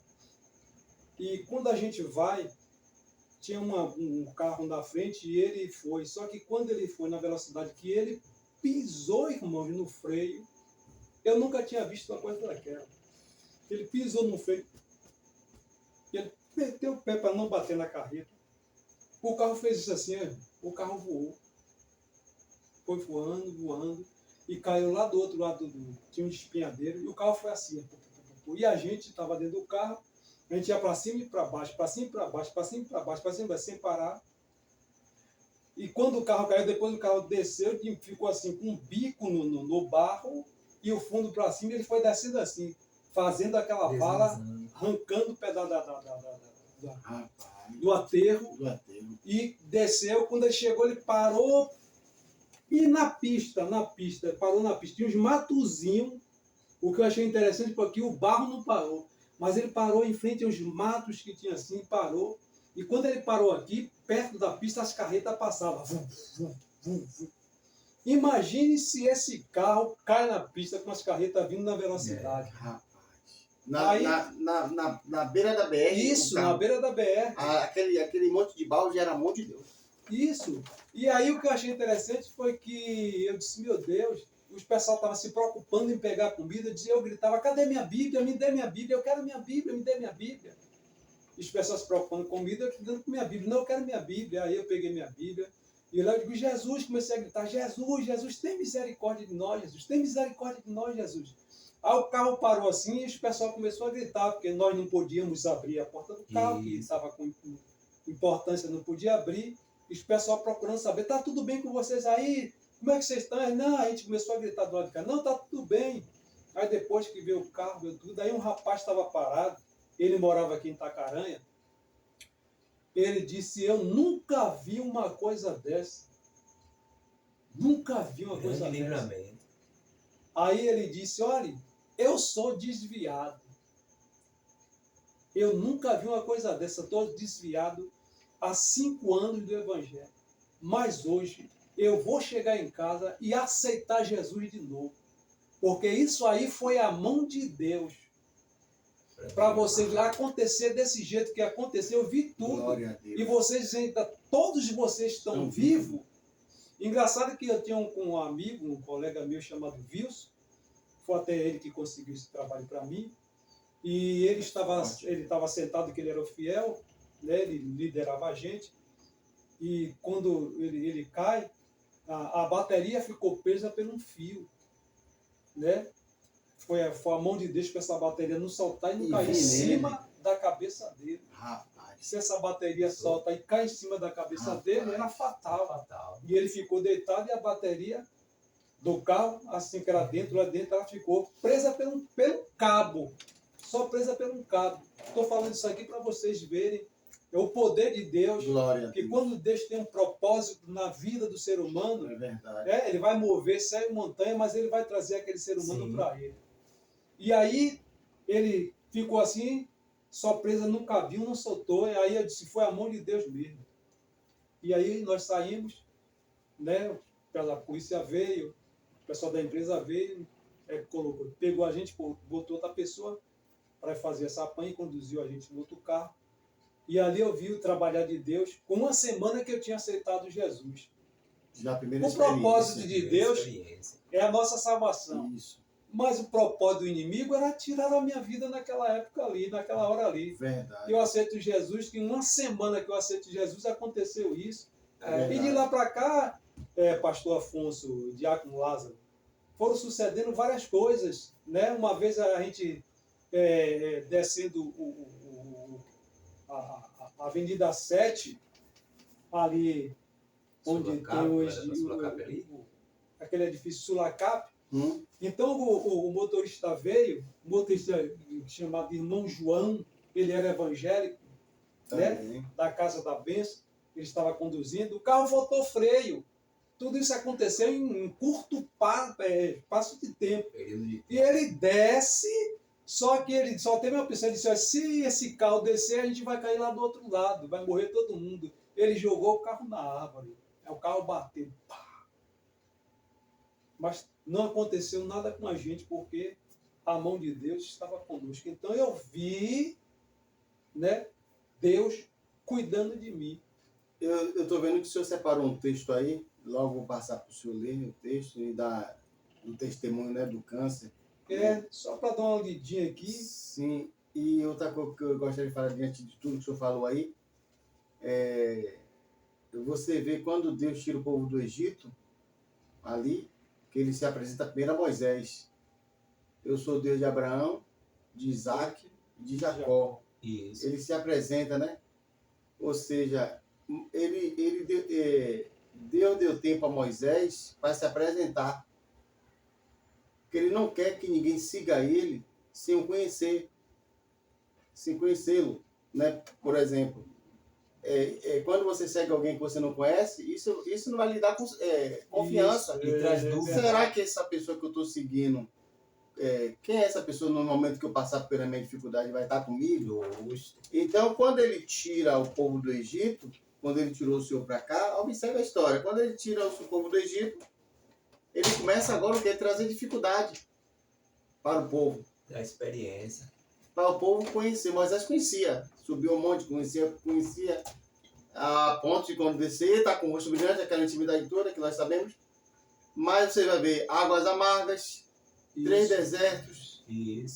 E quando a gente vai, tinha um carro na frente e ele foi. Só que quando ele foi na velocidade que ele pisou, irmão, no freio, eu nunca tinha visto uma coisa daquela. Ele pisou no freio, ele meteu o pé para não bater na carreta. O carro fez isso assim, o carro voou. Foi voando, e caiu lá do outro lado, tinha um espinhadeiro, e o carro foi assim. E a gente estava dentro do carro, a gente ia para cima e para baixo, para cima e para baixo, para cima e para baixo, para cima e para baixo, sem parar. E quando o carro caiu, depois o carro desceu, e ficou assim, com um bico no barro, e o fundo para cima, ele foi descendo assim, fazendo aquela vala, arrancando o pedal do aterro, e desceu. Quando ele chegou, ele parou, e na pista, parou na pista, tinha uns matozinhos. O que eu achei interessante foi que o barro não parou, mas ele parou em frente aos matos que tinha assim, parou. E quando ele parou aqui, perto da pista as carretas passavam. Vum, vum, vum, vum. Imagine se esse carro cai na pista com as carretas vindo na velocidade. Rapaz. Aí- Na beira da BR. Isso, o carro- na beira da BR. aquele monte de balde era amor de Deus. Isso. E aí o que eu achei interessante foi que eu disse, meu Deus, os pessoal estavam se preocupando em pegar comida, eu gritava, cadê minha Bíblia? Me dê minha Bíblia, eu quero minha Bíblia, me dê minha Bíblia. E os pessoal se preocupando com comida, eu dando minha Bíblia, não, eu quero minha Bíblia. Aí eu peguei minha Bíblia, e lá eu digo, Jesus, comecei a gritar, Jesus, Jesus, tem misericórdia de nós, Jesus, tem misericórdia de nós, Jesus. Aí o carro parou assim e o pessoal começou a gritar, porque nós não podíamos abrir a porta do carro, que estava com importância, não podia abrir. E os pessoal procurando saber, tá tudo bem com vocês aí? Como é que vocês estão? Não, a gente começou a gritar do lado de cá, não, tá tudo bem. Aí depois que veio o carro, veio tudo, aí um rapaz estava parado, ele morava aqui em Itacaranha, ele disse, eu nunca vi uma coisa dessa. Nunca vi uma coisa Grande dessa. livramento. Aí ele disse, olha, eu sou desviado. Eu nunca vi uma coisa dessa, estou desviado há 5 anos do Evangelho. Mas hoje eu vou chegar em casa e aceitar Jesus de novo. Porque isso aí foi a mão de Deus. Para vocês lá acontecer desse jeito que aconteceu, eu vi tudo. Glória a Deus. E vocês ainda, todos vocês estão vivos. Engraçado que eu tinha um amigo, um colega meu chamado Wilson, foi até ele que conseguiu esse trabalho para mim, e ele estava sentado, que ele era o fiel, né, ele liderava a gente, e quando ele cai, a bateria ficou presa por um fio, né? Foi a mão de Deus para essa bateria não soltar e não cair em cima da cabeça dele. Rapaz. Se essa bateria solta e cai em cima da cabeça dele, era fatal. Fatal. E ele ficou deitado e a bateria do carro, assim que era dentro, lá dentro, ela ficou presa pelo cabo. Só presa pelo cabo. Estou falando isso aqui para vocês verem. É o poder de Deus. Glória a Que Deus. quando Deus tem um propósito na vida do ser humano, É verdade. ele vai mover céu e montanha, mas ele vai trazer aquele ser humano Sim. para ele. E aí ele ficou assim, só presa num cabinho, não soltou. E aí eu disse, foi a mão de Deus mesmo. E aí nós saímos, né? A polícia veio, o pessoal da empresa veio, pegou a gente, botou outra pessoa para fazer essa apanha e conduziu a gente no outro carro. E ali eu vi o trabalhar de Deus com uma semana que eu tinha aceitado Jesus. Já a primeira O propósito experiência. de Deus Experiência. é a nossa salvação. Isso. Mas o propósito do inimigo era tirar a minha vida naquela época ali, naquela hora ali. Verdade. Eu aceito Jesus, que em uma semana que eu aceito Jesus É aconteceu isso. E verdade. de lá para cá, pastor Afonso, diácono Lázaro, foram sucedendo várias coisas, né? Uma vez a gente descendo a Avenida 7, ali onde Sulacap, tem era da Sulacap ali? aquele edifício Sulacap. Hum? Então o motorista veio, um motorista chamado Irmão João, ele era evangélico, né? Também. Da Casa da Bênção, ele estava conduzindo, o carro faltou freio. Tudo isso aconteceu em um curto passo de tempo. Período de E ele desce, só que ele só teve uma opção, ele disse, se esse carro descer, a gente vai cair lá do outro lado, vai morrer todo mundo. Ele jogou o carro na árvore, o carro bateu. Pá. Mas não aconteceu nada com a gente, porque a mão de Deus estava conosco. Então eu vi, né, Deus cuidando de mim. Eu estou vendo que o senhor separou um texto aí, logo vou passar para o senhor ler o texto e dar um testemunho, né, do câncer. Só para dar uma lidinha aqui. Sim, e outra coisa que eu gostaria de falar diante de tudo que o senhor falou aí, você vê quando Deus tira o povo do Egito, ali, que ele se apresenta primeiro a Moisés. Eu sou Deus de Abraão, de Isaac e de Jacó. Isso. Ele se apresenta, né? Ou seja, Deus deu tempo a Moisés para se apresentar. Porque ele não quer que ninguém siga ele sem o conhecer, sem conhecê-lo, né? Por exemplo, quando você segue alguém que você não conhece, isso não vai lhe dar confiança. E traz dúvida. Será que essa pessoa que eu estou seguindo, quem é essa pessoa no momento que eu passar pela minha dificuldade vai estar comigo? Justo. Então, quando ele tira o povo do Egito, quando ele tirou o Senhor para cá, observe a história. Quando ele tira o povo do Egito, ele começa agora o quê? Trazer dificuldade para o povo. Da experiência. Para o povo conhecer. Moisés conhecia. Subiu um monte, conhecia a ponte de quando descer, está com o rosto brilhante, aquela intimidade toda que nós sabemos. Mas você vai ver águas amargas, 3 desertos,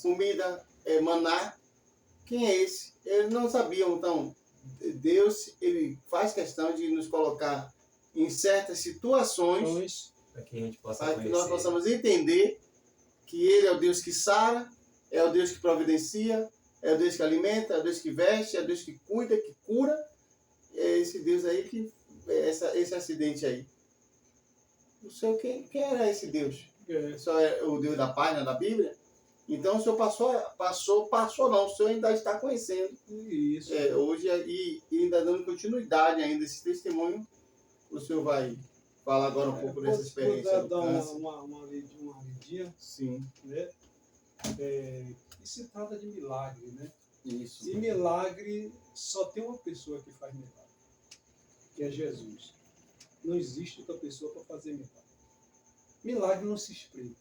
comida, maná. Quem é esse? Eles não sabiam. Então, Deus, ele faz questão de nos colocar em certas situações para que a gente possa para conhecer. que nós possamos entender que ele é o Deus que sara, é o Deus que providencia, é o Deus que alimenta, é o Deus que veste, é o Deus que cuida, que cura. É esse Deus aí que esse acidente aí. Não sei quem era esse Deus. Só é o Deus da página da Bíblia. Então o senhor passou não, o senhor ainda está conhecendo. Isso. Hoje e ainda dando continuidade ainda esse testemunho. O senhor vai falar agora um pouco dessa experiência. Dar uma lidinha. Sim. Né? E se trata de milagre, né? Isso. E milagre só tem uma pessoa que faz milagre, que é Jesus. Não existe outra pessoa para fazer milagre. Milagre não se explica.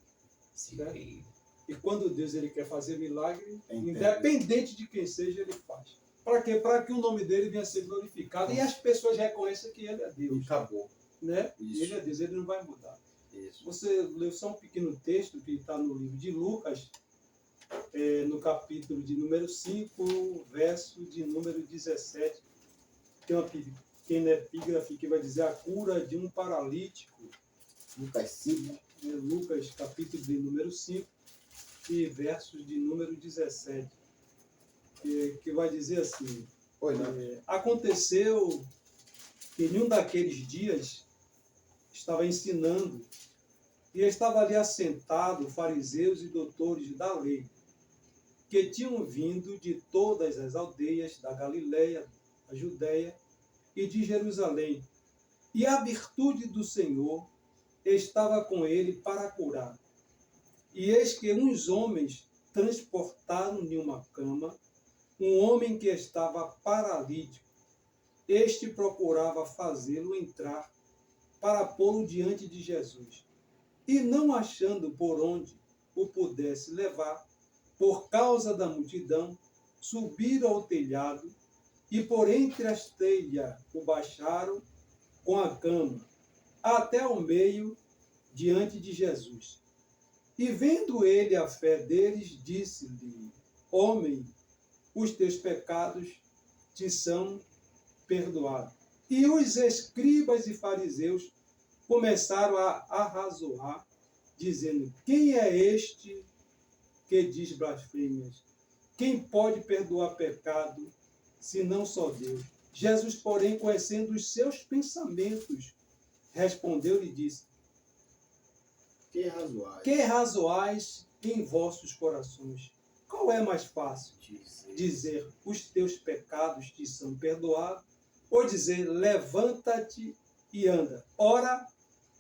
Né? E quando Deus ele quer fazer milagre, independente de quem seja, ele faz. Para quê? Para que o nome dele venha a ser glorificado e as pessoas reconheçam que ele é Deus. E acabou. Né? Ele é Deus, ele não vai mudar. Isso. Você leu só um pequeno texto que está no livro de Lucas, no capítulo de número 5, verso de número 17. Tem uma pequena epígrafe que vai dizer a cura de um paralítico. Lucas 5. Lucas, capítulo de número 5 e versos de número 17. Que vai dizer assim: aconteceu que em um daqueles dias estava ensinando e estava ali assentado fariseus e doutores da lei, que tinham vindo de todas as aldeias da Galileia, da Judéia e de Jerusalém. E a virtude do Senhor estava com ele para curar. E eis que uns homens transportaram em uma cama um homem que estava paralítico. Este procurava fazê-lo entrar para pô-lo diante de Jesus. E não achando por onde o pudesse levar, por causa da multidão, subiram ao telhado e por entre as telhas o baixaram com a cama até o meio diante de Jesus. E vendo ele a fé deles, disse-lhe: homem, os teus pecados te são perdoados. E os escribas e fariseus começaram a arrazoar, dizendo: quem é este que diz blasfêmias? Quem pode perdoar pecado, senão só Deus? Jesus, porém, conhecendo os seus pensamentos, respondeu-lhe e disse: que razoais em vossos corações? Qual é mais fácil? Dizer, os teus pecados te são perdoados, ou dizer, levanta-te e anda? Ora,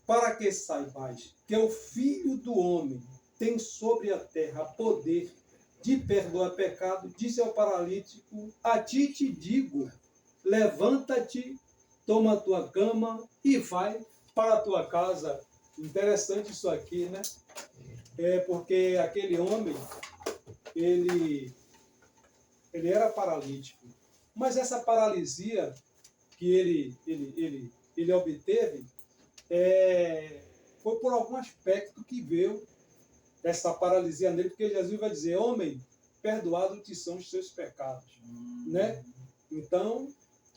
para que saibais que o Filho do Homem tem sobre a terra poder de perdoar pecado, disse ao paralítico: a ti te digo, levanta-te, toma a tua cama e vai para a tua casa. Interessante isso aqui, né? Porque aquele homem, ele era paralítico. Mas essa paralisia que ele obteve foi por algum aspecto que veio essa paralisia nele, porque Jesus vai dizer: homem, perdoado te são os seus pecados. Né? Então,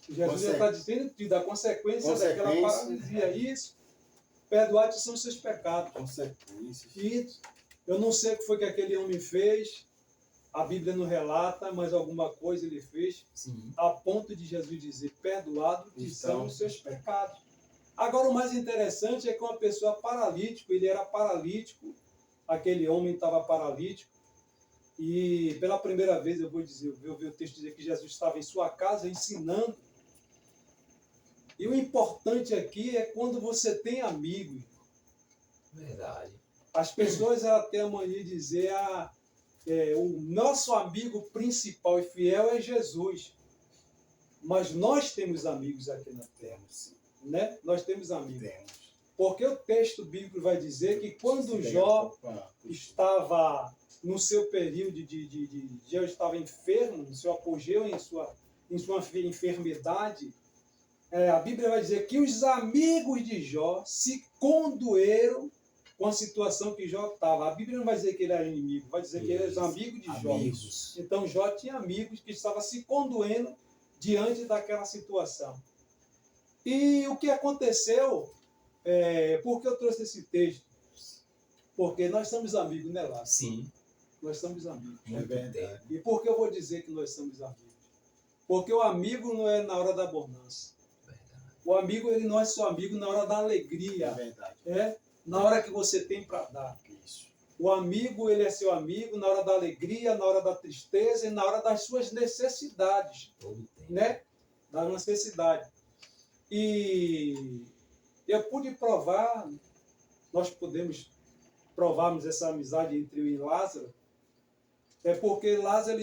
Jesus já está dizendo da consequência daquela paralisia. Isso. Perdoar-te são os seus pecados. Consequências. E eu não sei o que foi que aquele homem fez, a Bíblia não relata, mas alguma coisa ele fez. Sim. A ponto de Jesus dizer: perdoado te são os seus pecados. Agora, o mais interessante é que uma pessoa paralítica, ele era paralítico, aquele homem estava paralítico, e pela primeira vez eu vi o texto dizer que Jesus estava em sua casa ensinando. E o importante aqui é quando você tem amigo. Verdade. As pessoas elas têm a mania de dizer: o nosso amigo principal e fiel é Jesus. Mas nós temos amigos aqui na terra, né? Nós temos amigos. Porque o texto bíblico vai dizer que quando Jó estava no seu período Jó estava enfermo, no seu apogeu, em sua enfermidade, a Bíblia vai dizer que os amigos de Jó se condoeram com a situação que Jó estava. A Bíblia não vai dizer que ele era inimigo, vai dizer que ele era amigo de Jó. Amigos. Então Jó tinha amigos que estavam se condoendo diante daquela situação. E o que aconteceu, por que eu trouxe esse texto? Porque nós somos amigos, né, Lázaro? Sim. Nós somos amigos. Muito verdade. E por que eu vou dizer que nós somos amigos? Porque o amigo não é na hora da bonança. O amigo, ele não é só amigo na hora da alegria. É verdade. Na hora que você tem para dar. Isso. O amigo, ele é seu amigo na hora da alegria, na hora da tristeza e na hora das suas necessidades. Todo tempo. Né? Da necessidade. E eu pude provar, nós podemos provarmos essa amizade entre eu e Lázaro, porque Lázaro,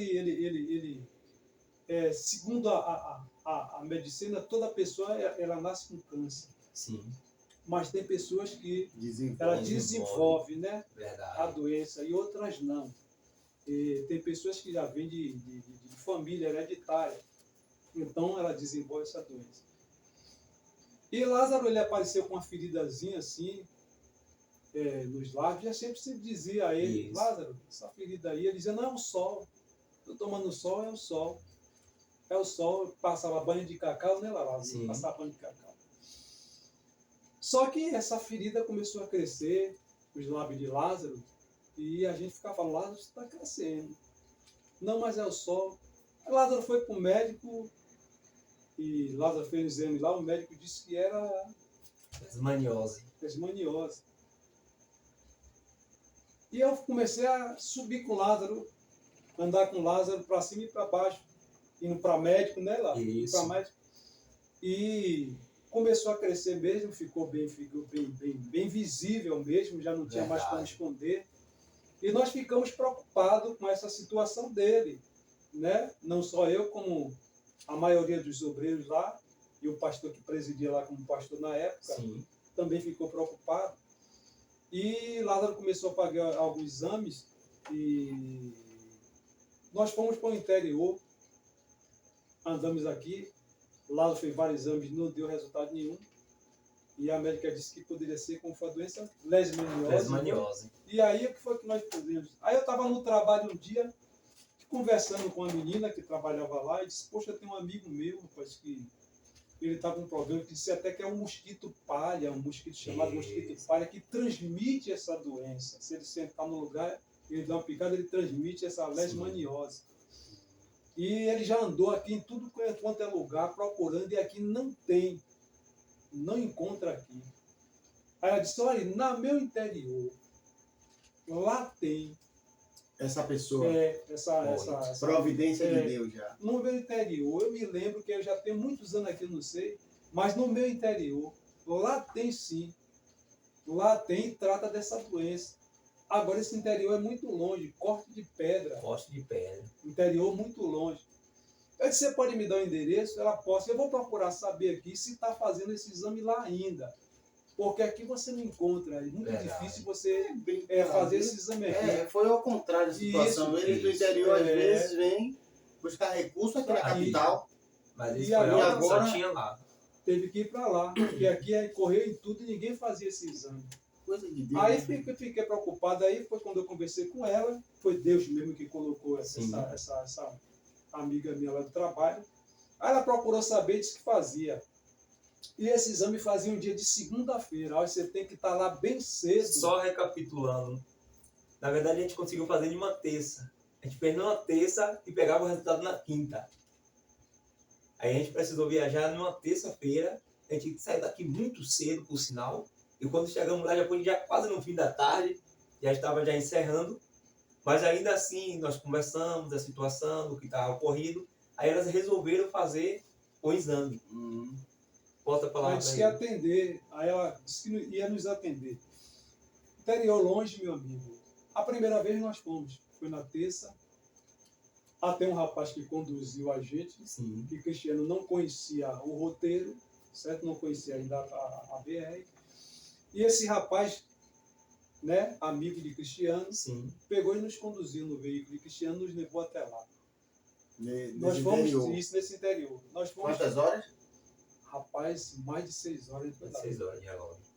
segundo a medicina, toda pessoa ela nasce com câncer. Sim. Mas tem pessoas que Desenvolve. desenvolve, né, Verdade. a doença e outras não. E tem pessoas que já vêm de família hereditária. Então ela desenvolve essa doença. E Lázaro, ele apareceu com uma feridazinha assim, nos lábios, e eu sempre se dizia a ele, Isso. Lázaro, essa ferida aí, ele dizia, não, é o sol. Estou tomando sol, é o sol. É o sol, passava banho de cacau, né, Lázaro? Sim. Passava banho de cacau. Só que essa ferida começou a crescer, os lábios de Lázaro, e a gente ficava falando, Lázaro está crescendo. Não, mas é o sol. Aí Lázaro foi para o médico, e Lázaro fez o exame lá, o médico disse que era Desmaniose. leishmaniose. E eu comecei a subir com Lázaro, andar com Lázaro para cima e para baixo, indo para médico, né, Lázaro? Isso. Para médico. E começou a crescer mesmo, ficou bem visível mesmo, já não tinha mais como esconder. E nós ficamos preocupados com essa situação dele, né? Não só eu, como a maioria dos obreiros lá, e o pastor que presidia lá como pastor na época, Sim. também ficou preocupado. E Lázaro começou a pagar alguns exames e nós fomos para o interior, andamos aqui, Lázaro fez vários exames, não deu resultado nenhum. E a médica disse que poderia ser como foi a doença leishmaniose. E aí, o que foi que nós fizemos? Aí eu estava no trabalho um dia, conversando com uma menina que trabalhava lá, e disse, poxa, tem um amigo meu, rapaz, que ele está com um problema, que disse até que é um mosquito palha, um mosquito chamado mosquito palha, que transmite essa doença. Se ele sentar no lugar, ele dá uma picada, ele transmite essa leishmaniose. E ele já andou aqui em tudo quanto é lugar, procurando, e aqui não tem. Não encontra aqui. Aí ela disse, olha, no meu interior, lá tem. Essa pessoa. Essa providência de Deus já. No meu interior, eu me lembro que eu já tenho muitos anos aqui, eu não sei, mas no meu interior, lá tem sim. Lá tem e trata dessa doença. Agora esse interior é muito longe, Corte de Pedra. Corte de Pedra. Interior muito longe. Eu disse, você pode me dar o endereço? Ela posso. Eu vou procurar saber aqui se está fazendo esse exame lá ainda. Porque aqui você não encontra. É muito difícil você fazer esse exame aqui. Foi ao contrário a situação. Eles do interior, às vezes, vêm buscar recursos aqui na capital. Mas isso E agora só tinha lá. Teve que ir para lá. Porque aqui correu em tudo e ninguém fazia esse exame. Coisa de Deus. Aí fiquei preocupado. Aí foi quando eu conversei com ela. Foi Deus mesmo que colocou essa amiga minha lá do trabalho. Aí ela procurou saber e disse que fazia. E esse exame fazia um dia de segunda-feira. Aí você tem que estar lá bem cedo. Só recapitulando. Na verdade, a gente conseguiu fazer em uma terça. A gente fez numa terça e pegava o resultado na quinta. Aí a gente precisou viajar numa terça-feira. A gente tinha que sair daqui muito cedo, por sinal. E quando chegamos lá, já foi já quase no fim da tarde. Já estava já encerrando. Mas ainda assim, nós conversamos da situação, do que estava ocorrido. Aí elas resolveram fazer o exame. Volta a palavra. Ela disse que ia atender. Aí ela disse que ia nos atender. Interior longe, meu amigo. A primeira vez nós fomos. Foi na terça. Até um rapaz que conduziu a gente, Sim. que Cristiano não conhecia o roteiro, certo? Não conhecia ainda a BR. E esse rapaz, né, amigo de Cristiano, Sim. pegou e nos conduziu no veículo de Cristiano, nos levou até lá. Nesse Nós fomos, interior. isso nesse interior. Nós fomos, Quantas horas? rapaz, mais de 6 horas de pedal. 6 horas de relógio.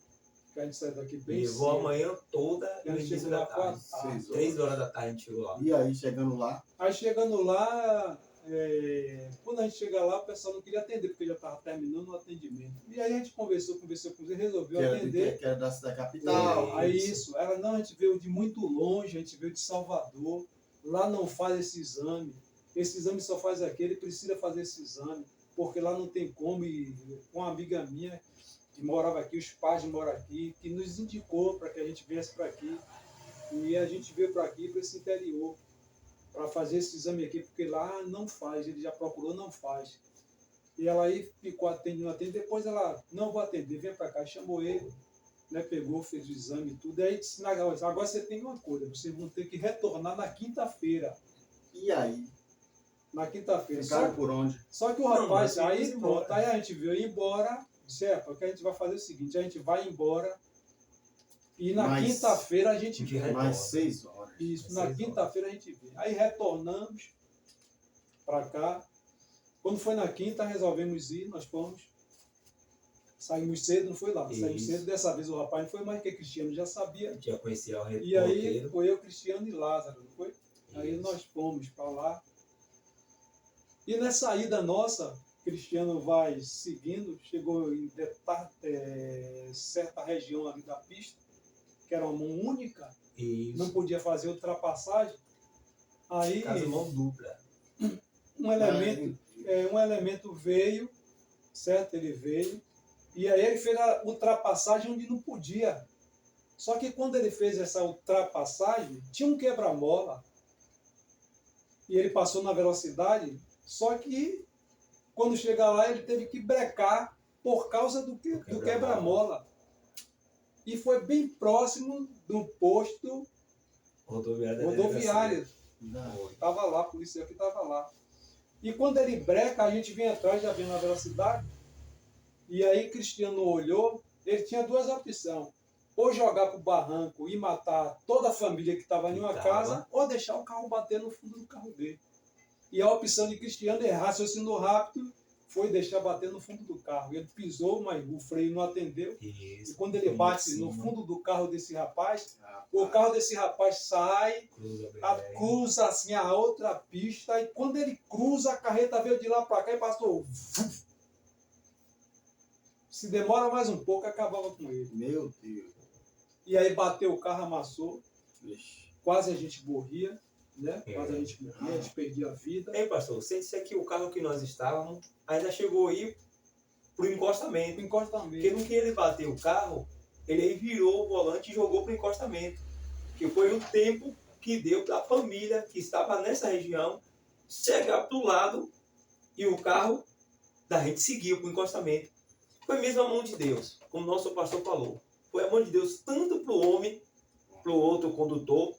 Que a gente saiu daqui bem Levou a cedo. manhã toda E e a o gente início chegou da lá tarde. 4 6 3 horas da tarde a gente chegou lá. E aí, chegando lá, Aí chegando lá, quando a gente chega lá, o pessoal não queria atender, porque já estava terminando o atendimento. E aí a gente conversou com ele, resolveu atender. que era da capital. Aí isso, ela não, a gente veio de muito longe, a gente veio de Salvador, lá não faz esse exame só faz aqui, ele precisa fazer esse exame, porque lá não tem como, e com uma amiga minha que morava aqui, os pais moram aqui, que nos indicou para que a gente viesse para aqui, e a gente veio para aqui, para esse interior, para fazer esse exame aqui, porque lá não faz, ele já procurou, não faz. E ela aí ficou atendendo, depois ela, não vou atender, vem para cá, chamou ele, né, pegou, fez o exame e tudo, aí disse, agora você tem uma coisa, vocês vão ter que retornar na quinta-feira. E aí? Na quinta-feira. Ficaram por onde? Só que o rapaz, Não, aí nós pronto, embora. aí a gente veio embora, certo? Porque a gente vai fazer o seguinte, a gente vai embora e na Mas- quinta-feira a gente vem. Retorna. Mais 6 horas. Isso, Vai na ser quinta-feira a gente vem. Aí retornamos para cá. Quando foi na quinta, resolvemos ir, nós fomos. Saímos cedo, não foi lá. Saímos Isso. cedo, dessa vez o rapaz não foi mais, porque Cristiano já sabia. Já conhecia o E aí roteiro. foi eu, Cristiano e Lázaro, não foi? Aí Isso. nós fomos para lá. E nessa ida nossa, Cristiano vai seguindo, chegou em certa região ali da pista, que era uma mão única, Isso. não podia fazer ultrapassagem. Aí Casa mão dupla. um elemento veio, certo? Ele veio, e aí ele fez a ultrapassagem onde não podia. Só que quando ele fez essa ultrapassagem, tinha um quebra-mola, e ele passou na velocidade, só que quando chega lá ele teve que brecar por causa do quebra-mola. E foi bem próximo do posto rodoviário. Estava lá, a polícia que estava lá. E quando ele breca, a gente vem atrás, já vem na velocidade. E aí Cristiano olhou, ele tinha duas opções. Ou jogar para o barranco e matar toda a família que estava em uma casa, ou deixar o carro bater no fundo do carro dele. E a opção de Cristiano, ele raciocinou rápido, foi deixar bater no fundo do carro. Ele pisou, mas o freio não atendeu. Isso. E quando ele bate no fundo do carro desse rapaz, o carro desse rapaz sai, cruza assim a outra pista, e quando ele cruza, a carreta veio de lá para cá e passou. Se demora mais um pouco, acabava com ele. Meu Deus. E aí bateu o carro, amassou, Vixe. quase a gente morria, né? Quase a gente morria, a gente perdia a vida. Ei, pastor, sente-se que o carro que nós estávamos ainda chegou aí pro encostamento. Porque no que ele bateu o carro, ele aí virou o volante e jogou pro encostamento. Que foi o tempo que deu para a família que estava nessa região chegar pro lado e o carro da gente seguiu pro encostamento. Foi mesmo a mão de Deus, como o nosso pastor falou. Foi a mão de Deus tanto pro homem, pro outro condutor,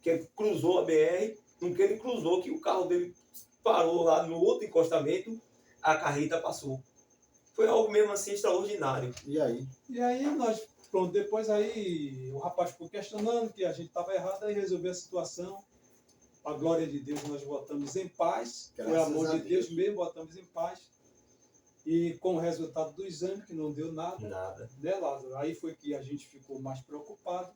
que cruzou a BR, no que ele cruzou, que o carro dele parou lá no outro encostamento, a carreta passou. Foi algo mesmo assim extraordinário. E aí? E aí nós, pronto, depois aí o rapaz ficou questionando que a gente estava errado, aí resolveu a situação. A glória de Deus, nós voltamos em paz. Foi o amor de Deus mesmo, voltamos em paz. E com o resultado do exame, que não deu nada, né, Lázaro? Aí foi que a gente ficou mais preocupado.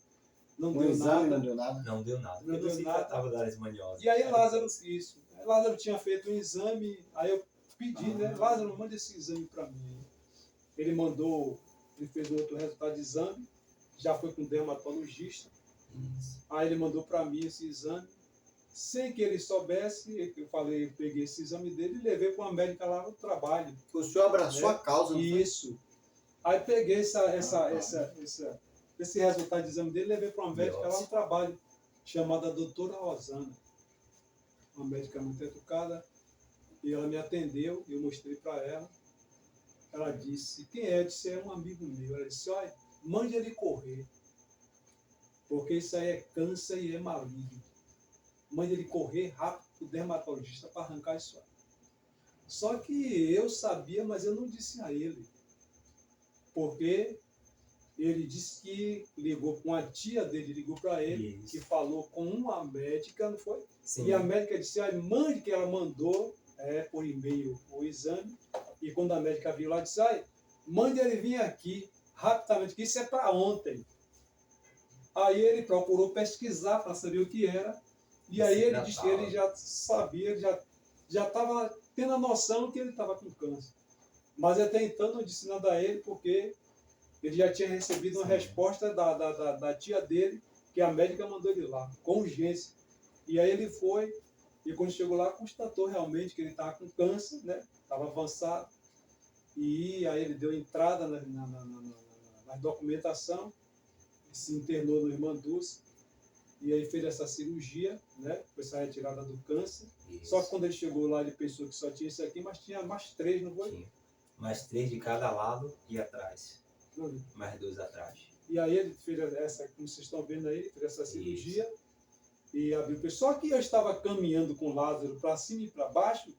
Não deu nada. Não deu nada. Não deu nada. Não deu se nada. tratava da lesmaniose. E aí Lázaro, isso. Lázaro tinha feito um exame, aí eu pedi, né? Lázaro, manda esse exame para mim. Ele mandou, ele fez um outro resultado de exame, já foi com o dermatologista. Aí ele mandou para mim esse exame. Sem que ele soubesse, eu falei, eu peguei esse exame dele e levei para uma médica lá no trabalho. O senhor abraçou a causa, não foi? Isso. Aí peguei esse resultado de exame dele e levei para uma médica lá no trabalho, chamada doutora Rosana. Uma médica muito educada. E ela me atendeu, eu mostrei para ela. Ela disse, quem é? Eu disse, é um amigo meu. Ela disse, olha, mande ele correr. Porque isso aí é câncer e é maligno. Mande ele correr rápido, o dermatologista para arrancar isso aí. Só que eu sabia, mas eu não disse a ele. Porque ele disse que ligou com a tia dele, ligou para ele, Isso. que falou com uma médica, não foi? Sim. E a médica disse, mande que ela mandou por e-mail o exame. E quando a médica viu lá, disse, mande ele vir aqui, rapidamente, que isso é para ontem. Aí ele procurou pesquisar para saber o que era. E aí ele disse que ele já sabia, ele já estava tendo a noção que ele estava com câncer. Mas até então não disse nada a ele, porque ele já tinha recebido uma resposta da tia dele, que a médica mandou ele lá, com urgência. E aí ele foi, e quando chegou lá, constatou realmente que ele estava com câncer, né? Estava avançado. E aí ele deu entrada na documentação, se internou no Irmã Dulce, e aí fez essa cirurgia, né? Foi essa retirada do câncer. Isso. Só que quando ele chegou lá, ele pensou que só tinha esse aqui, mas tinha mais 3, não foi? Sim. Mais 3 de cada lado e atrás. Mais 2 atrás. E aí ele fez essa, como vocês estão vendo aí, ele fez essa cirurgia. Isso. E abriu o peito. Só que eu estava caminhando com Lázaro para cima e para baixo,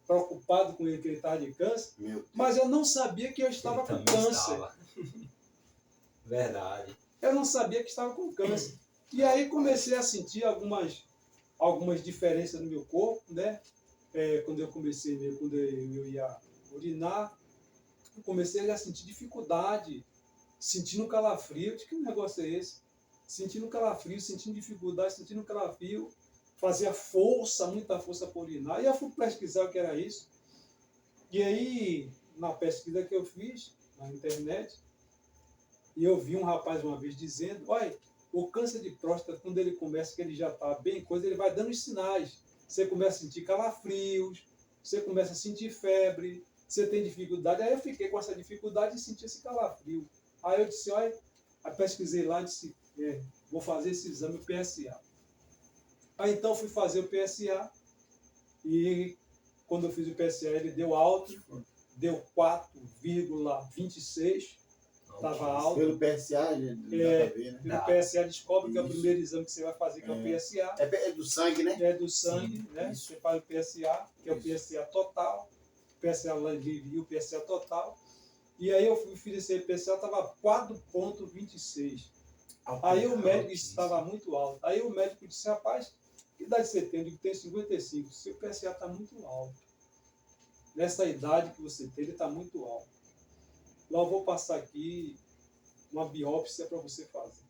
preocupado com ele, que ele estava de câncer, mas eu não sabia que eu estava com câncer. Estava. Verdade. Eu não sabia que estava com câncer. E aí comecei a sentir algumas diferenças no meu corpo, né? Quando eu ia urinar, eu comecei a sentir dificuldade, sentindo calafrio. Que negócio é esse? Sentindo calafrio, sentindo dificuldade, sentindo calafrio, fazia força, muita força para urinar. E eu fui pesquisar o que era isso. E aí, na pesquisa que eu fiz na internet, e eu vi um rapaz uma vez dizendo, olha, o câncer de próstata, quando ele começa, que ele já está bem, ele vai dando os sinais. Você começa a sentir calafrios, você começa a sentir febre, você tem dificuldade. Aí eu fiquei com essa dificuldade e senti esse calafrio. Aí eu disse, olha, aí pesquisei lá e disse, vou fazer esse exame PSA. Aí então fui fazer o PSA e quando eu fiz o PSA ele deu alto, deu 4,26, estava alto. Pelo PSA, pelo PSA descobre que é o primeiro exame que você vai fazer, que é o PSA. É do sangue, né? É do sangue, Sim, né? isso. Você faz o PSA, que é o PSA total, PSA livre e o PSA total. E aí eu fiz esse PSA, estava 4,26. Aí o médico disse que estava muito alto. Aí o médico disse, rapaz, que idade você tem? Eu digo, tem 55. Seu PSA está muito alto. Nessa idade que você tem, ele está muito alto. Lá eu vou passar aqui uma biópsia para você fazer.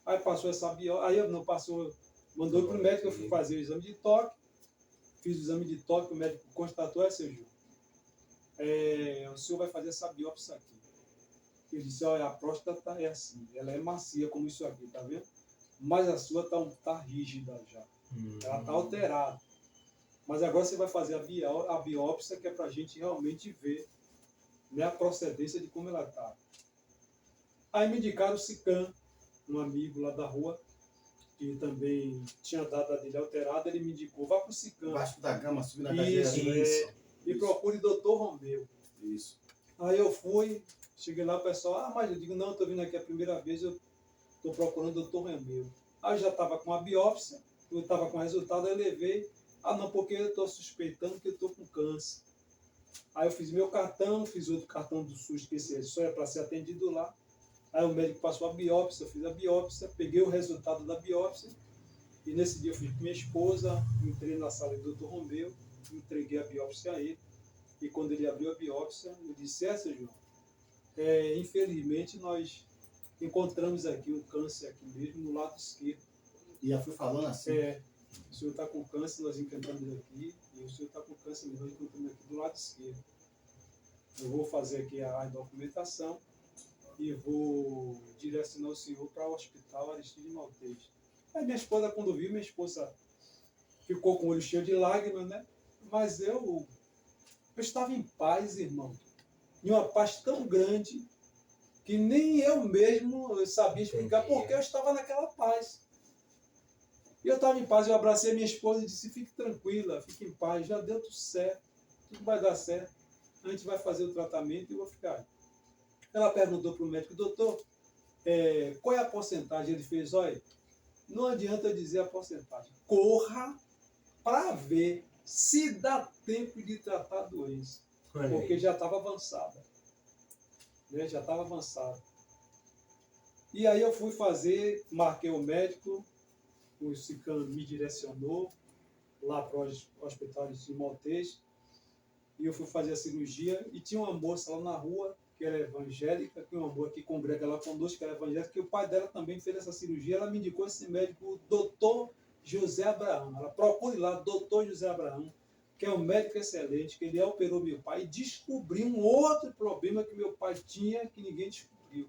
Aí passou essa biópsia, aí não passou, mandou para o médico, eu fui fazer o exame de toque, fiz o exame de toque, o médico constatou, seu Gil, o senhor vai fazer essa biópsia aqui. Ele disse, olha, a próstata é assim, ela é macia como isso aqui, tá vendo? Mas a sua tá rígida já, ela tá alterada. Mas agora você vai fazer a biópsia, que é para a gente realmente ver, né, a procedência de como ela está. Aí me indicaram o Sican, um amigo lá da rua, que também tinha dado a dele alterada, ele me indicou, vá para o Sican. Baixo da cama, subindo na cadeira. E procure Dr. Romeu. Isso. Aí eu fui, cheguei lá, o pessoal, mas eu digo, não, estou vindo aqui a primeira vez, eu estou procurando o Dr. Romeu. Aí eu já estava com a biópsia, eu estava com o resultado, eu levei, não, porque eu estou suspeitando que eu estou com câncer. Aí eu fiz meu cartão, fiz outro cartão do SUS, que esse só é para ser atendido lá. Aí o médico passou a biópsia, eu fiz a biópsia, peguei o resultado da biópsia, e nesse dia eu fui com minha esposa, entrei na sala do Dr. Romeu, entreguei a biópsia a ele, e quando ele abriu a biópsia, eu disse, João, infelizmente nós encontramos aqui um câncer aqui mesmo, no lado esquerdo. E já fui falando assim. O senhor está com câncer, nós encontramos aqui, e o senhor está com câncer, nós encontramos aqui do lado esquerdo. Eu vou fazer aqui a documentação e vou direcionar o senhor para o Hospital Aristide Maltês. Aí minha esposa, quando viu, minha esposa ficou com o olho cheio de lágrimas, né? Mas eu estava em paz, irmão. Em uma paz tão grande que nem eu mesmo sabia explicar porque eu estava naquela paz. E eu estava em paz, eu abracei a minha esposa e disse, fique tranquila, fique em paz, já deu tudo certo, tudo vai dar certo. A gente vai fazer o tratamento e eu vou ficar. Ela perguntou para o médico, doutor, qual é a porcentagem? Ele fez, olha, não adianta eu dizer a porcentagem. Corra para ver se dá tempo de tratar a doença, porque já estava avançada. Né? Já estava avançada. E aí eu fui fazer, marquei o médico, o Sicam me direcionou lá para o hospital de Maltês, e eu fui fazer a cirurgia, e tinha uma moça lá na rua, que era evangélica, que é uma moça que congrega lá conosco, que era evangélica, que o pai dela também fez essa cirurgia, ela me indicou esse médico, o doutor José Abraão. Ela procure lá, doutor José Abraão, que é um médico excelente, que ele operou meu pai e descobriu um outro problema que meu pai tinha, que ninguém descobriu.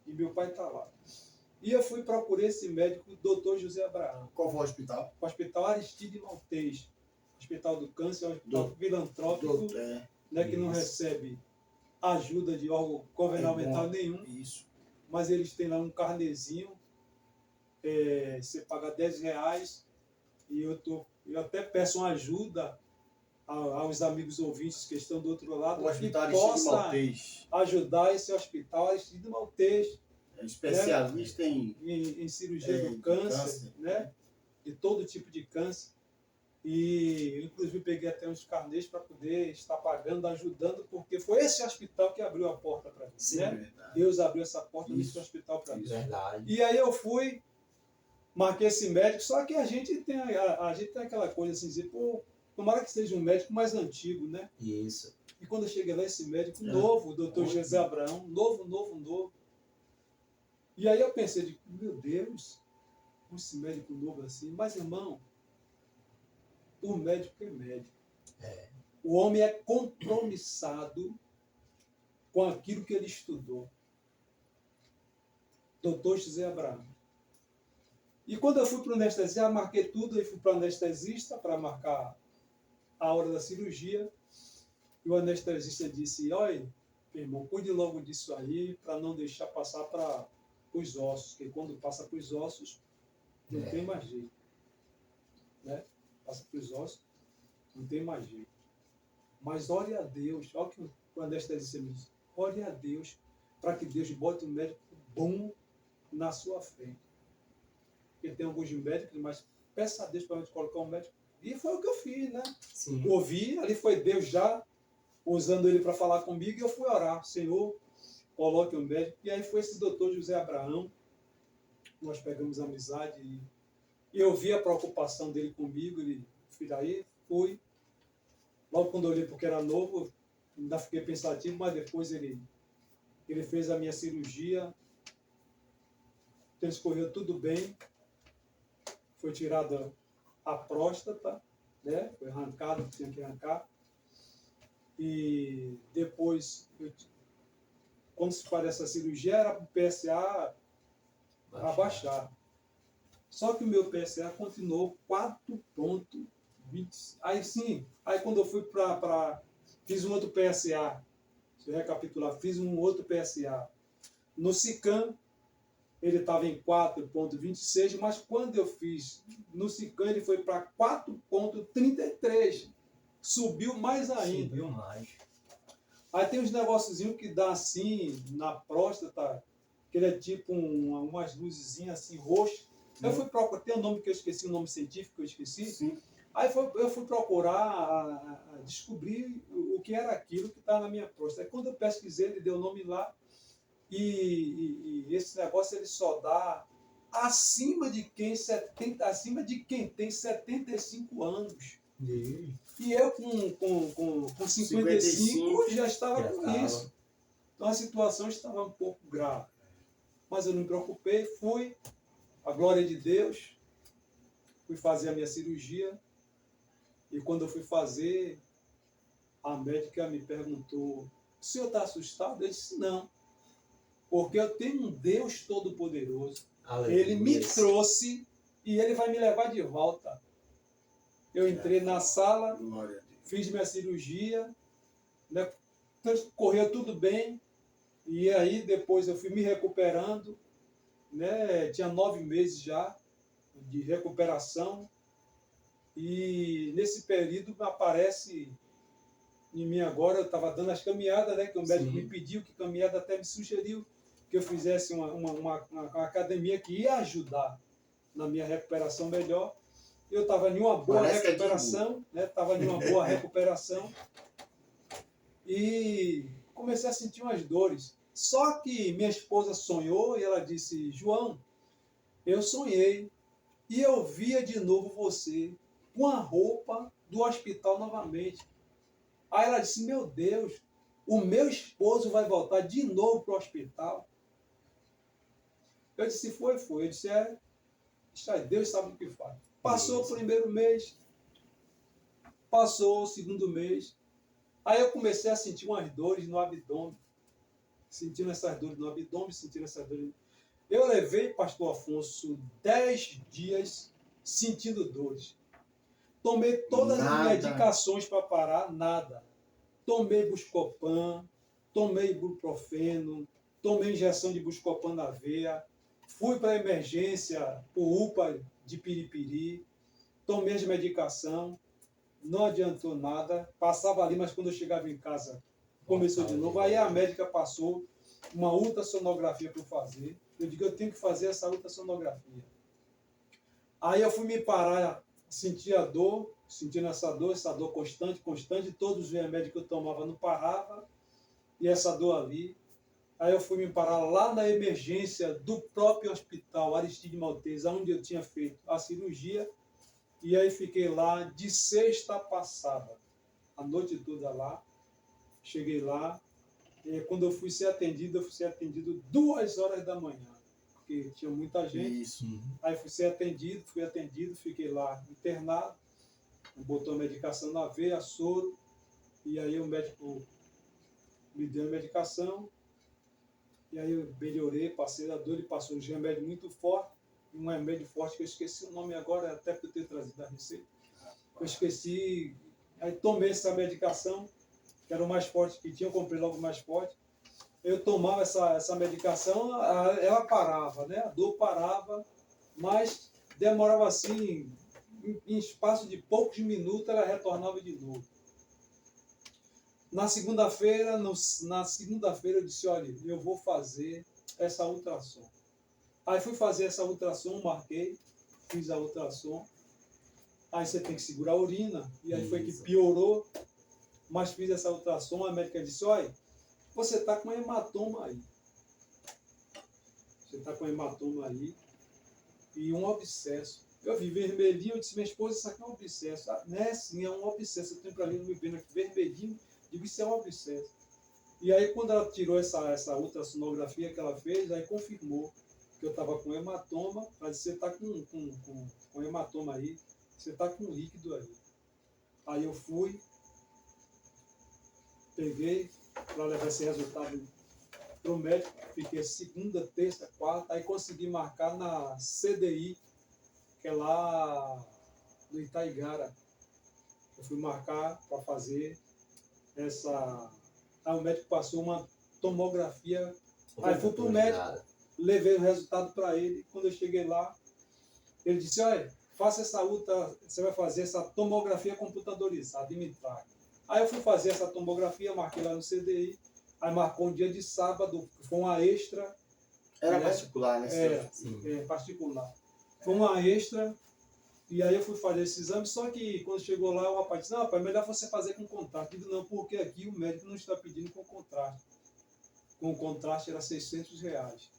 E meu pai está lá. E eu fui procurar esse médico, o doutor José Abraão. Qual foi o hospital? O Hospital Aristide Maltês. Hospital do Câncer, é um hospital filantrópico, né, que não recebe ajuda de órgão governamental nenhum. Isso. Mas eles têm lá um carnezinho, você paga R$10, e eu até peço uma ajuda aos amigos ouvintes que estão do outro lado, O Hospital que Aristide possa Maltês. ajudar esse Hospital Aristide Maltês, É especialista em cirurgia do câncer, né? De todo tipo de câncer. E eu, inclusive, peguei até uns carnês para poder estar pagando, ajudando, porque foi esse hospital que abriu a porta para mim. Sim, né? verdade. Deus abriu essa porta nesse hospital para mim. Verdade. E aí eu fui, marquei esse médico, só que a gente tem aquela coisa assim, dizer, pô, tomara que seja um médico mais antigo, né? Isso. E quando eu cheguei lá, esse médico novo, o doutor José Abraão, novo. E aí eu pensei, meu Deus, esse médico novo assim, mas irmão, o médico é médico. O homem é compromissado com aquilo que ele estudou. Doutor José Abraão. E quando eu fui para o anestesista, marquei tudo, e fui para o anestesista para marcar a hora da cirurgia. E o anestesista disse, olha, irmão, cuide logo disso aí, para não deixar passar para os ossos, porque quando passa para os ossos, não tem mais jeito. Né? Passa para os ossos, não tem mais jeito. Mas ore a Deus, olha o que o anestesista me disse, ore a Deus, para que Deus bote um médico bom na sua frente. Porque tem alguns médicos, mas peça a Deus para a gente colocar um médico. E foi o que eu fiz, né? Sim. Ouvi, ali foi Deus já usando ele para falar comigo, e eu fui orar, Senhor, coloque um médico. E aí foi esse doutor José Abraão, nós pegamos amizade, e eu vi a preocupação dele comigo, ele, filho, aí fui. Logo quando eu olhei porque era novo, ainda fiquei pensativo, mas depois ele fez a minha cirurgia, transcorreu tudo bem, foi tirada a próstata, né? Foi arrancado, tinha que arrancar. E depois, quando se faz essa cirurgia, era para o PSA abaixar. Só que o meu PSA continuou 4,20. Aí sim, aí quando eu fui fiz um outro PSA, se eu recapitular, fiz um outro PSA. No Sicam, ele estava em 4,26, mas quando eu fiz no Sicam, ele foi para 4,33. Subiu mais ainda. Subiu mais. Aí tem uns negóciozinhos que dá assim, na próstata, que ele é tipo umas luzezinhas assim, roxas. Eu fui procurar, tem um nome que eu esqueci, um nome científico que eu esqueci. Sim. Aí eu fui procurar descobrir o que era aquilo que estava na minha próstata. Aí quando eu pesquisei, ele deu o nome lá. E esse negócio ele só dá acima de quem tem 75 anos. E eu com 55 já estava com isso. Então a situação estava um pouco grave. Mas eu não me preocupei, fui, a glória de Deus, fui fazer a minha cirurgia. E quando eu fui fazer, a médica me perguntou, o senhor está assustado? Eu disse, não. Porque eu tenho um Deus Todo-Poderoso. Ele me trouxe e ele vai me levar de volta. Eu entrei na sala, fiz minha cirurgia, né, correu tudo bem. E aí depois eu fui me recuperando. Né, tinha 9 meses já de recuperação. E nesse período aparece em mim agora, eu estava dando as caminhadas, né, que o médico me pediu, que caminhada até me sugeriu que eu fizesse uma academia que ia ajudar na minha recuperação melhor. Eu estava em uma boa Parece que é recuperação, né? Estava em uma boa recuperação e comecei a sentir umas dores. Só que minha esposa sonhou e ela disse: João, eu sonhei e eu via de novo você com a roupa do hospital novamente. Aí ela disse: meu Deus, o meu esposo vai voltar de novo para o hospital. Eu disse: foi. Eu disse: Deus sabe o que faz. Passou o primeiro mês, passou o segundo mês. Aí eu comecei a sentir umas dores no abdômen. Sentindo essas dores no abdômen, sentindo essas dores. Eu levei, pastor Afonso, 10 dias sentindo dores. Tomei todas as medicações para parar, nada. Tomei Buscopan, tomei ibuprofeno, tomei injeção de Buscopan na veia, fui para a emergência, por UPA de Piripiri, tomei as medicação, não adiantou nada, passava ali, mas quando eu chegava em casa, começou de novo. Aí a médica passou uma ultrassonografia para eu fazer. Eu digo: eu tenho que fazer essa ultrassonografia. Aí eu fui me parar, sentia dor, sentindo essa dor constante, todos os remédios que eu tomava não parava, e essa dor ali. Aí eu fui me parar lá na emergência do próprio hospital Aristide Maltese, onde eu tinha feito a cirurgia, e aí fiquei lá de sexta passada, a noite toda lá. Cheguei lá, e quando eu fui ser atendido 2h da manhã, porque tinha muita gente. Isso. Aí fui atendido, fiquei lá internado, botou a medicação na veia, soro, e aí o médico me deu a medicação, e aí eu melhorei, passei da dor, ele passou um remédio muito forte, um remédio forte que eu esqueci o nome agora, até por eu ter trazido a receita. Eu esqueci, aí tomei essa medicação, que era o mais forte que tinha, eu comprei logo o mais forte. Eu tomava essa medicação, ela parava, né? A dor parava, mas demorava assim, em espaço de poucos minutos, ela retornava de novo. Na segunda-feira eu disse: olha, eu vou fazer essa ultrassom. Aí fui fazer essa ultrassom, marquei, fiz a ultrassom. Aí você tem que segurar a urina, e aí foi que piorou, mas fiz essa ultrassom, a médica disse: olha, você está com hematoma aí. Você está com hematoma aí e um abscesso. Eu vi vermelhinho, eu disse: minha esposa, isso aqui é um abscesso. Ah, né? Sim, é um abscesso. Eu tenho para ali me vendo aqui vermelhinho, digo: isso é um abscesso. E aí, quando ela tirou essa ultrassonografia que ela fez, aí confirmou que eu estava com hematoma. Ela disse: você está com hematoma aí, você está com líquido aí. Aí eu fui, peguei para levar esse resultado para o médico, fiquei segunda, terça, quarta, aí consegui marcar na CDI, que é lá no Itaigara. Eu fui marcar para fazer essa... Aí o médico passou uma tomografia, aí fui para o médico, levei o resultado para ele. Quando eu cheguei lá, ele disse: olha, faça essa você vai fazer essa tomografia computadorizada e me traga. Aí eu fui fazer essa tomografia, marquei lá no CDI, aí marcou um dia de sábado, foi uma extra. Era particular, né? Particular. Foi uma extra, e aí eu fui fazer esse exame, só que quando chegou lá, o rapaz disse: não, rapaz, é melhor você fazer com contraste. Eu digo: não, porque aqui o médico não está pedindo com contraste. Com contraste era R$600,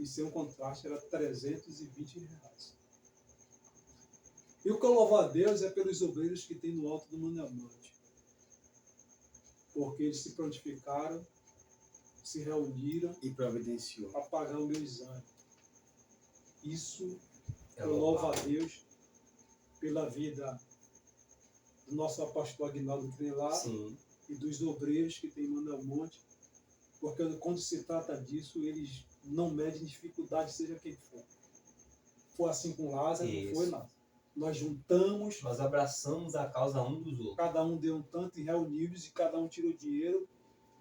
e sem um contraste era R$320. E o que eu louvo a Deus é pelos obreiros que tem no alto do Mandiamante, porque eles se prontificaram, se reuniram e providenciou para pagar o meu exame. Isso eu louvo a Deus pela vida do nosso apóstolo Aguinaldo Crelá e dos obreiros que tem em Mandiamante, porque quando se trata disso, eles não medem dificuldade, seja quem for. Foi assim com Lázaro, não foi, Lázaro? Nós juntamos, nós abraçamos a causa um dos outros. Cada um deu um tanto e reunimos, e cada um tirou dinheiro.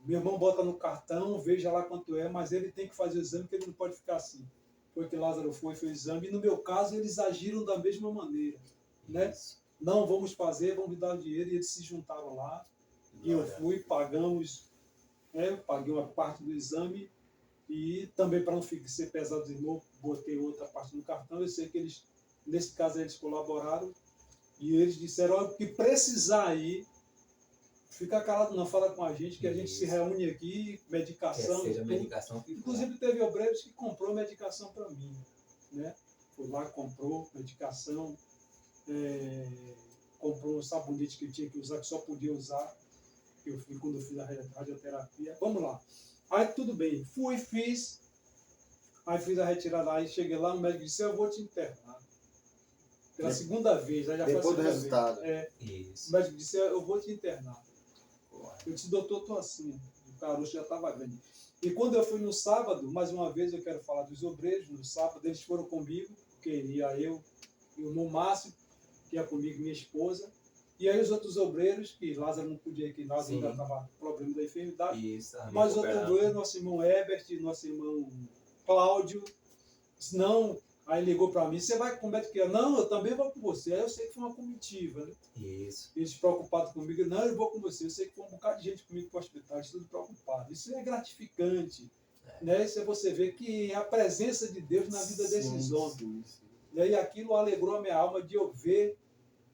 Meu irmão bota no cartão, veja lá quanto é, mas ele tem que fazer o exame, porque ele não pode ficar assim. Foi que Lázaro fez o exame, e no meu caso eles agiram da mesma maneira, né? Não, vamos fazer, vamos dar o dinheiro, e eles se juntaram lá, e eu fui, pagamos, paguei uma parte do exame, e também para não ser pesado de novo, botei outra parte no cartão. Eu sei que eles Nesse caso, eles colaboraram e eles disseram, olha, o que precisar aí, fica calado não, fala com a gente, que a gente se reúne aqui, medicação. Quer seja medicação que Inclusive, teve obreiros que comprou medicação para mim, né? Foi lá, comprou medicação, comprou sabonete que eu tinha que usar, que só podia usar, eu fui quando eu fiz a radioterapia. Vamos lá. Aí tudo bem, fui, fiz, aí fiz a retirada, aí cheguei lá, o médico disse, eu vou te internar. Pela segunda vez, aí já depois foi a do resultado. Vez. O médico disse, eu vou te internar. Eu disse, doutor, estou assim, o caroço já estava grande. E quando eu fui no sábado, mais uma vez eu quero falar dos obreiros, no sábado eles foram comigo, porque ia eu e o irmão Márcio, que ia comigo, minha esposa, e aí os outros obreiros, que Lázaro não podia ir, que Lázaro ainda estava com problema da enfermidade, mas os outros obreiros, nosso irmão Herbert, nosso irmão Cláudio, disse, não, aí ligou para mim, você vai com o médico que não, eu também vou com você. Aí eu sei que foi uma comitiva, né? Isso. Eles preocupados comigo, não, eu vou com você. Eu sei que foi um bocado de gente comigo para o hospital, tudo preocupado. Isso é gratificante, né? Isso é você ver que a presença de Deus na vida desses homens. E aí aquilo alegrou a minha alma de eu ver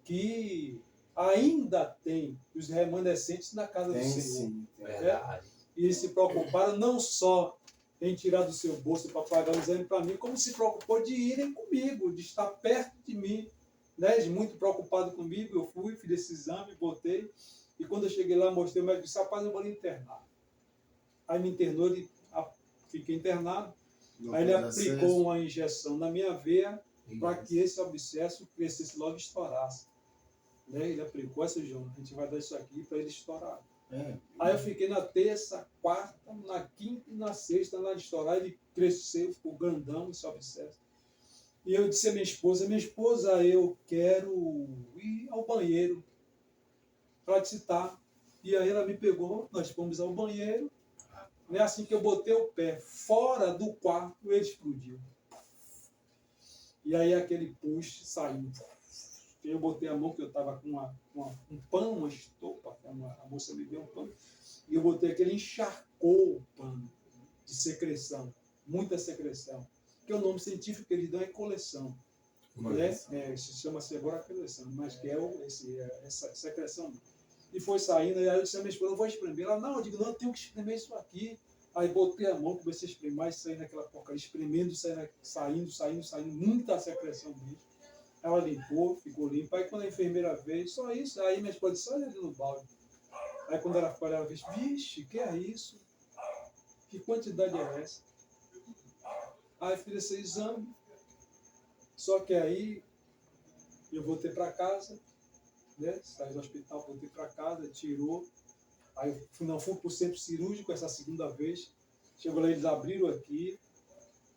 que ainda tem os remanescentes na casa do Senhor. Sim, verdade. E eles se preocuparam não só em tirar do seu bolso para pagar o exame para mim, como se preocupou de irem comigo, de estar perto de mim. Né? Muito preocupado comigo, eu fui, fiz esse exame, botei, e quando eu cheguei lá, mostrei, o médico disse, rapaz, eu vou lhe internar. Aí me internou, fiquei internado, aí ele aplicou uma injeção na minha veia para que esse abscesso crescesse logo e estourasse. Né? Ele aplicou essa, João, a gente vai dar isso aqui para ele estourar. Aí eu fiquei na terça, quarta, na quinta e na sexta lá de estourar, ele cresceu, ficou grandão esse abscesso. E eu disse à minha esposa, eu quero ir ao banheiro para te citar. E aí ela me pegou, nós fomos ao banheiro, né? Assim que eu botei o pé fora do quarto, ele explodiu. E aí aquele push saiu. Eu botei a mão, que eu estava com um pano, uma estopa, a moça me deu um pano, e eu botei aquele, encharcou o pano de secreção, muita secreção. Que o nome científico que eles dão é coleção. Né? Se chama-se agora coleção, mas que é essa secreção. E foi saindo, e aí eu disse a minha esposa, eu vou espremer. Ela, não, eu digo, não, eu tenho que espremer isso aqui. Aí botei a mão, comecei a espremer, e saindo aquela porcaria, espremendo, saindo, muita secreção mesmo. Ela limpou, ficou limpa. Aí quando a enfermeira veio, só isso. Aí minha esposa disse, olha ali no balde. Aí quando ela foi, ela disse, vixe, que é isso? Que quantidade é essa? Aí fiz esse exame. Só que aí eu voltei para casa, né? Saí do hospital, voltei para casa, tirou. Aí não fui para o centro cirúrgico essa segunda vez. Chegou lá, eles abriram aqui.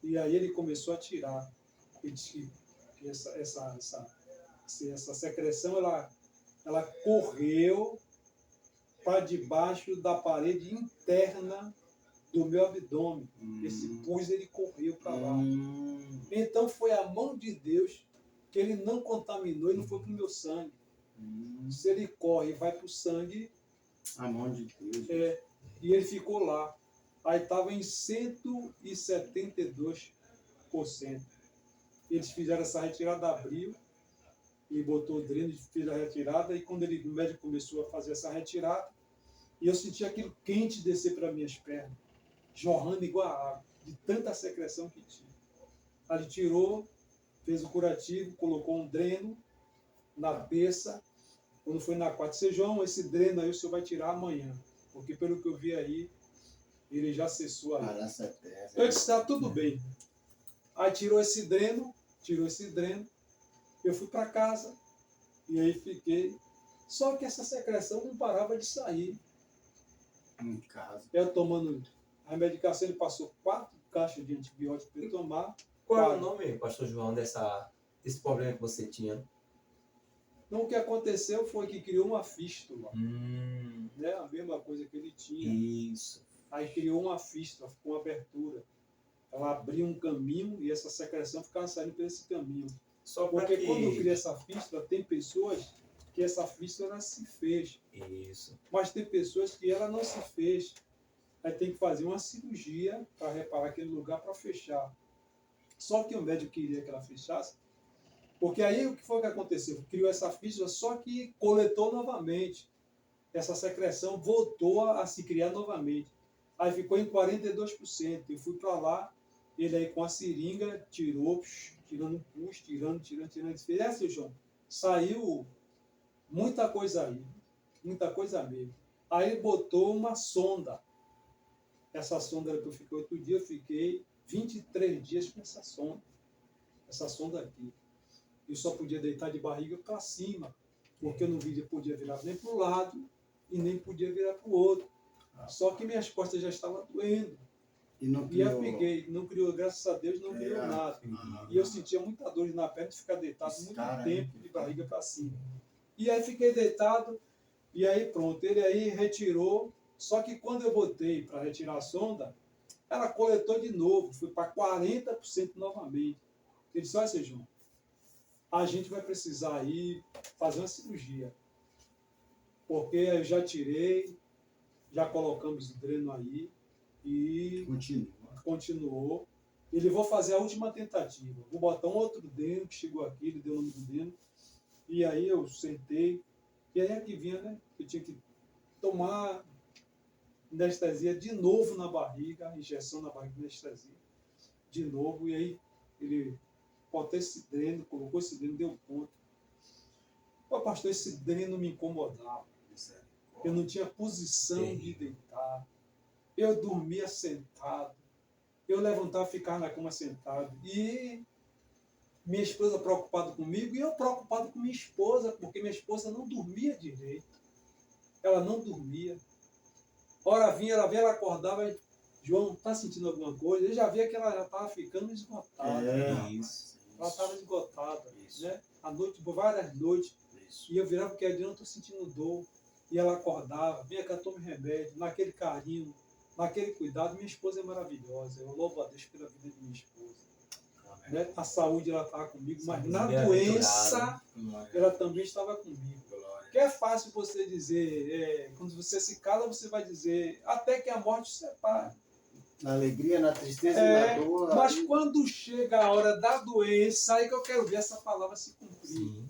E aí ele começou a tirar. Ele disse que essa secreção, ela correu para debaixo da parede interna do meu abdômen. Esse pus, ele correu para lá. Então foi a mão de Deus que ele não contaminou e não foi para o meu sangue. Se ele corre e vai para o sangue, a mão de Deus. E ele ficou lá. Aí estava em 172%. Eles fizeram essa retirada, abriu e botou o dreno, fez a retirada, e quando o médico começou a fazer essa retirada, e eu senti aquilo quente descer para minhas pernas, jorrando igual a água, de tanta secreção que tinha. Aí ele tirou, fez o curativo, colocou um dreno na terça. Quando foi na quarta, disse, João, esse dreno aí o senhor vai tirar amanhã, porque pelo que eu vi aí, ele já cessou aí. Eu disse, tá tudo bem. Aí tirou esse dreno, eu fui para casa, e aí fiquei. Só que essa secreção não parava de sair. Em casa. Eu tomando a medicação, ele passou 4 caixas de antibiótico para eu tomar. Qual é o nome, pastor João, desse problema que você tinha? Então, o que aconteceu foi que criou uma fístula. Né? A mesma coisa que ele tinha. Isso. Aí criou uma fístula, ficou uma abertura. Ela abria um caminho e essa secreção ficava saindo por esse caminho. Porque quando cria essa fístula, tem pessoas que essa fístula se fez. Isso. Mas tem pessoas que ela não se fez. Aí tem que fazer uma cirurgia para reparar aquele lugar para fechar. Só que o médico queria que ela fechasse, Porque aí o que foi que aconteceu? Criou essa fístula, só que coletou novamente. Essa secreção voltou a se criar novamente. Aí ficou em 42%. Eu fui para lá, ele aí com a seringa tirou, tirando pus, tirando. Fez assim, João, saiu muita coisa aí, muita coisa mesmo. Aí ele botou uma sonda. Essa sonda que eu fiquei 8 dias, eu fiquei 23 dias com essa sonda aqui. Eu só podia deitar de barriga para cima, porque eu não podia virar nem para o lado e nem podia virar para o outro. Só que minhas costas já estavam doendo. E eu peguei, não criou, graças a Deus, não criou nada. E eu sentia muita dor na perna de ficar deitado muito tempo de barriga para cima. E aí fiquei deitado, e aí pronto, ele aí retirou. Só que quando eu botei para retirar a sonda, ela coletou de novo, foi para 40% novamente. Ele disse, olha, João, a gente vai precisar ir fazer uma cirurgia. Porque eu já tirei, já colocamos o dreno aí e continuou. Ele vou fazer a última tentativa. Vou botar um outro dreno que chegou aqui, ele deu o nome do dreno. E aí eu sentei, e aí é que vinha, né? Eu tinha que tomar anestesia de novo na barriga, injeção na barriga, anestesia de novo. E aí ele botou esse dreno, colocou esse dreno, deu ponto. Pô, pastor, esse dreno me incomodava. Eu não tinha posição de deitar. Eu dormia sentado. Eu levantava e ficava na cama sentado. E minha esposa preocupada comigo e eu preocupado com minha esposa, porque minha esposa não dormia direito. Ela não dormia. Hora vinha, ela acordava e, João, tá sentindo alguma coisa? Eu já via que ela já estava ficando esgotada. Ela estava esgotada, né? À noite, por várias noites. E eu virava porque eu estou sentindo dor. E ela acordava, vinha cá, tome remédio, naquele carinho, naquele cuidado. Minha esposa é maravilhosa. Eu louvo a Deus pela vida de minha esposa. Né? A saúde ela estava comigo, mas na doença ela também estava comigo. Que é fácil você dizer, quando você se cala, você vai dizer, até que a morte separe. Na alegria, na tristeza e na dor. Mas quando chega a hora da doença, aí que eu quero ver essa palavra se cumprir. Sim.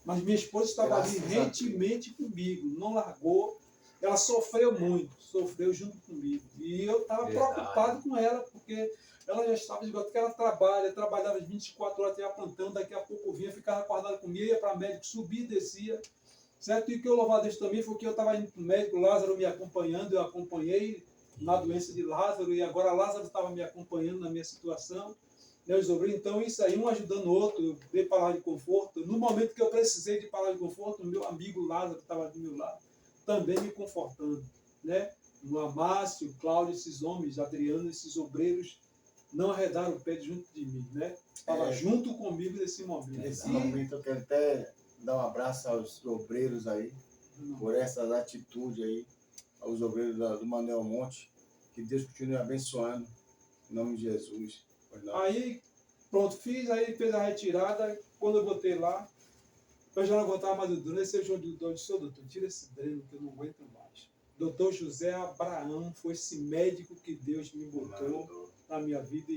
Mas minha esposa estava ali rentemente comigo, não largou. Ela sofreu muito, sofreu junto comigo. E eu estava preocupado com ela, porque ela já estava esgotada, porque ela trabalhava 24 horas até plantão, daqui a pouco vinha, ficava acordada comigo, ia para médico, subia e descia. Certo? E o que eu louvo a Deus também foi que eu estava indo para o médico, Lázaro me acompanhando, eu acompanhei na doença de Lázaro, e agora Lázaro estava me acompanhando na minha situação. Então, isso aí, um ajudando o outro, eu dei palavra de conforto. No momento que eu precisei de palavra de conforto, o meu amigo Lázaro, que estava do meu lado, também me confortando. Né? O Amácio, o Cláudio, esses homens, Adriano, esses obreiros, não arredaram o pé junto de mim. Né? Estava junto comigo nesse momento. Nesse momento eu quero até dar um abraço aos obreiros aí, por essa atitude aí, aos obreiros do Manuel Monte. Que Deus continue abençoando, em nome de Jesus. Aí, pronto, aí fez a retirada. Quando eu botei lá, eu já não aguentava mais o dreno. Esse é o João disse, doutor, tira esse dreno que eu não aguento mais. Doutor José Abraão foi esse médico que Deus me botou na minha vida.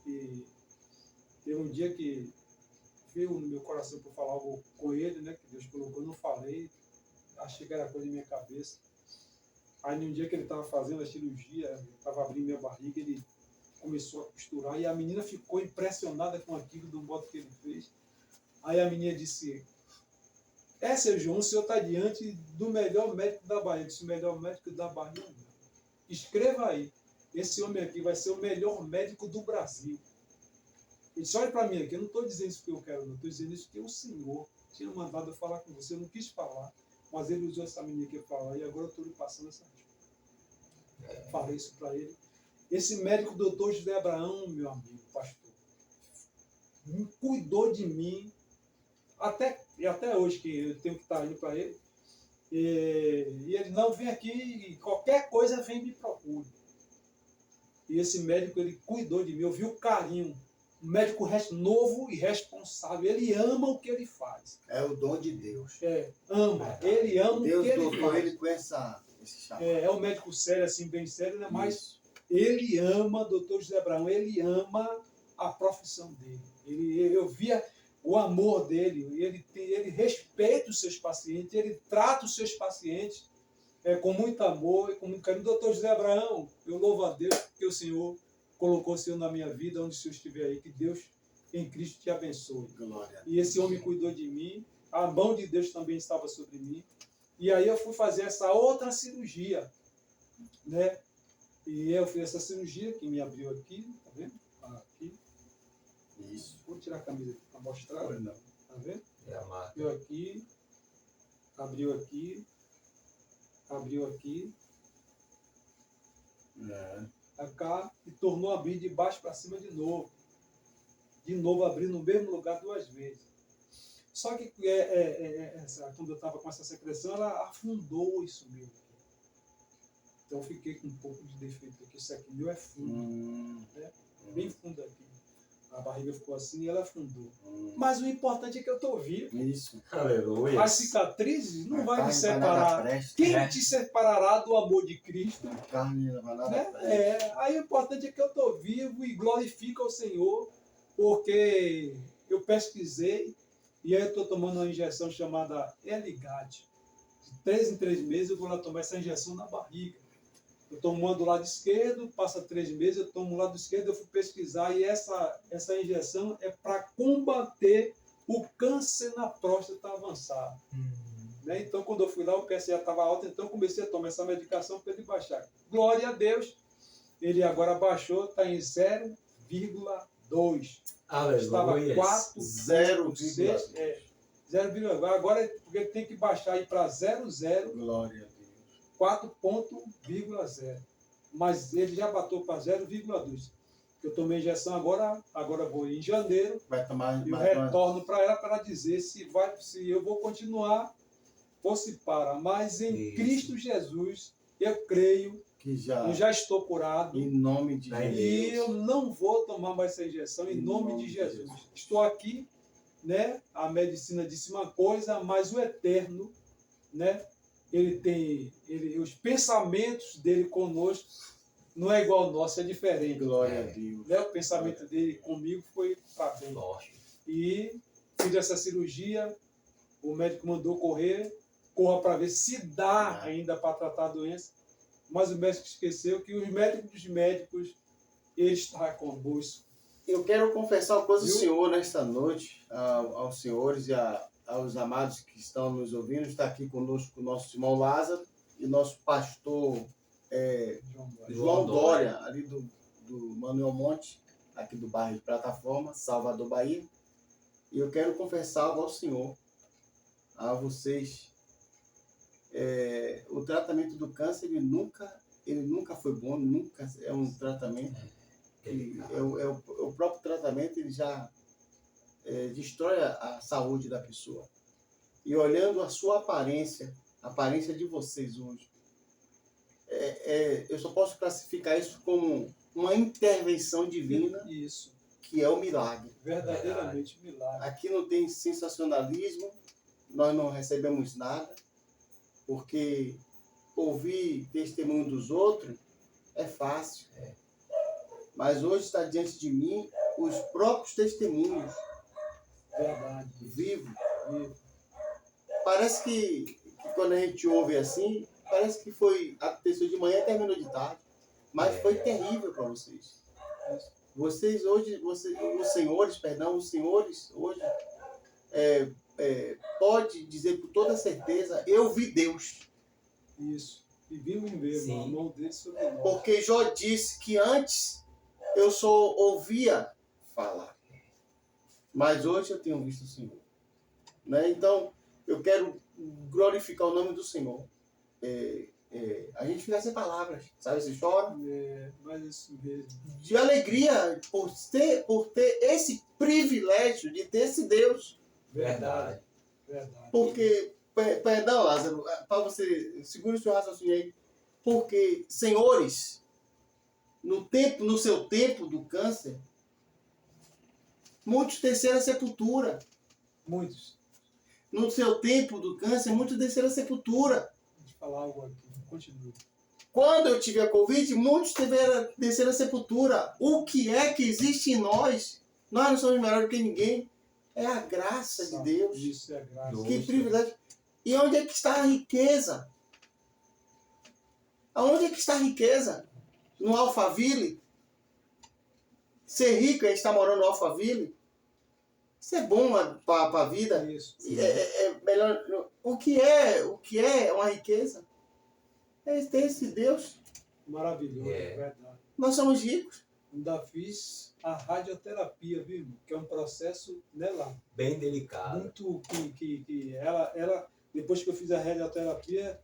E teve um dia que veio no meu coração para falar algo com ele, né, que Deus colocou, eu não falei, achei que era coisa da minha cabeça. Aí, num dia que ele estava fazendo a cirurgia, estava abrindo minha barriga, ele começou a costurar, e a menina ficou impressionada com aquilo do modo que ele fez. Aí a menina disse, seu João, o senhor está diante do melhor médico da Bahia. Eu disse, o melhor médico da Bahia não. Escreva aí, esse homem aqui vai ser o melhor médico do Brasil. Ele disse, olha para mim aqui, eu não estou dizendo isso que eu quero, não estou dizendo isso que o Senhor tinha mandado eu falar com você, eu não quis falar, mas ele usou essa menina aqui para falar, e agora eu estou lhe passando essa resposta. Falei isso para ele. Esse médico, doutor José Abraão, meu amigo, pastor, cuidou de mim, até hoje, que eu tenho que estar indo para ele, e ele, não, vem aqui, qualquer coisa vem e me procure. E esse médico, ele cuidou de mim, eu vi o carinho, um médico novo e responsável, ele ama o que ele faz. É o dom de Deus. Ama, ele ama Deus o que ele faz. Ele com esse chamado. É um médico sério, assim, bem sério, né? Mas ele ama, doutor José Abraão, ele ama a profissão dele. Eu via o amor dele, ele respeita os seus pacientes, ele trata os seus pacientes com muito amor e com muito carinho. Doutor José Abraão, eu louvo a Deus porque o Senhor colocou o Senhor na minha vida, onde o Senhor estiver aí, que Deus em Cristo te abençoe. Glória. E esse homem cuidou de mim, a mão de Deus também estava sobre mim. E aí eu fui fazer essa outra cirurgia, né? E eu fiz essa cirurgia que me abriu aqui, tá vendo? Aqui. Isso. Vou tirar a camisa aqui para mostrar. Não. Tá vendo? É a marca. Abriu aqui, abriu aqui, abriu aqui, cá e tornou a abrir de baixo para cima de novo. De novo abrir no mesmo lugar 2 vezes. Só que quando eu estava com essa secreção, ela afundou isso mesmo. Então eu fiquei com um pouco de defeito, porque isso aqui meu é fundo, né? Bem fundo aqui. A barriga ficou assim e ela afundou. Mas o importante é que eu estou vivo. Isso. Aleluia. As cicatrizes não vai me Vai separar. nada presta, Quem né? te separará do amor de Cristo? A carne não vai nada Né? presta. Aí o importante é que eu estou vivo e glorifico ao Senhor, porque eu pesquisei e aí eu estou tomando uma injeção chamada Eligard. De 3 em 3 meses eu vou lá tomar essa injeção na barriga. Eu tomo uma do lado esquerdo, passa 3 meses, eu tomo o lado esquerdo, eu fui pesquisar e essa injeção é para combater o câncer na próstata avançada. Né? Então, quando eu fui lá, o PSA estava alto, então eu comecei a tomar essa medicação para ele baixar. Glória a Deus, ele agora baixou, está em 0,2. Estava Aleluia. 4,6. 0,2. Agora porque ele tem que baixar aí para 0,0. Glória a Deus. 4,0. Mas ele já bateu para 0,2. Eu tomei injeção agora vou em janeiro. Vai tomar Eu mais retorno para ela para dizer se eu vou continuar ou se para. Mas em Isso. Cristo Jesus, eu creio, que já, eu já estou curado. em nome de Amém. E Jesus. eu não vou tomar mais essa injeção em nome de Jesus. Estou aqui, né? A medicina disse uma coisa, mas o Eterno, né? Os pensamentos dele conosco não é igual ao nosso, é diferente. Glória a Deus. Né? O pensamento dele comigo foi para bem. Lógico. E fiz essa cirurgia, o médico mandou corra para ver se dá ainda para tratar a doença, mas o médico esqueceu que os médicos dos médicos, ele está conosco. Eu quero confessar uma coisa ao Viu? Senhor nesta noite, aos senhores e aos amados que estão nos ouvindo. Está aqui conosco o nosso irmão Lázaro e nosso pastor João Dória, ali do Manuel Monte, aqui do bairro de Plataforma, Salvador, Bahia. E eu quero confessar algo ao Senhor, a vocês. O tratamento do câncer, ele nunca foi bom, nunca é um tratamento. O próprio tratamento, ele já destrói a saúde da pessoa. E olhando a sua aparência, a aparência de vocês hoje, eu só posso classificar isso como uma intervenção divina, Isso, que é o milagre. verdadeiramente milagre. Aqui não tem sensacionalismo, nós não recebemos nada, porque ouvir testemunho dos outros é fácil. Mas hoje está diante de mim os próprios testemunhos Verdade. vivos. Parece que quando a gente ouve assim, parece que aconteceu de manhã e terminou de tarde. Mas foi terrível para vocês. Vocês hoje, os senhores hoje pode dizer com toda certeza, eu vi Deus. Isso. E vimos mesmo Sim. a mão dele sobre nós. Porque Jó disse que antes eu só ouvia falar. Mas hoje eu tenho visto o Senhor. Né? Então, eu quero glorificar o nome do Senhor. A gente fica sem palavras, sabe? Você chora Mas isso mesmo. de alegria por ter esse privilégio de ter esse Deus. Verdade. Verdade. Porque, perdão, Lázaro, para você, segure o seu raciocínio aí. Porque, senhores, no seu tempo do câncer, muitos desceram a sepultura. Muitos. No seu tempo do câncer, muitos desceram a sepultura. Deixa eu falar algo aqui. Continua. Quando eu tive a Covid, muitos desceram a sepultura. O que é que existe em nós? Nós não somos melhores que ninguém. É a graça de Deus. Isso é graça. Que privilégio. E onde é que está a riqueza? Aonde é que está a riqueza? No Alphaville? Ser rico é estar morando no Alphaville? Isso é bom para a vida? Isso. É melhor. O que é uma riqueza? É ter esse Deus. Maravilhoso, é verdade. Nós somos ricos. Ainda fiz a radioterapia, viu, irmão? Que é um processo, né, lá. Bem delicado. Muito que ela, depois que eu fiz a radioterapia,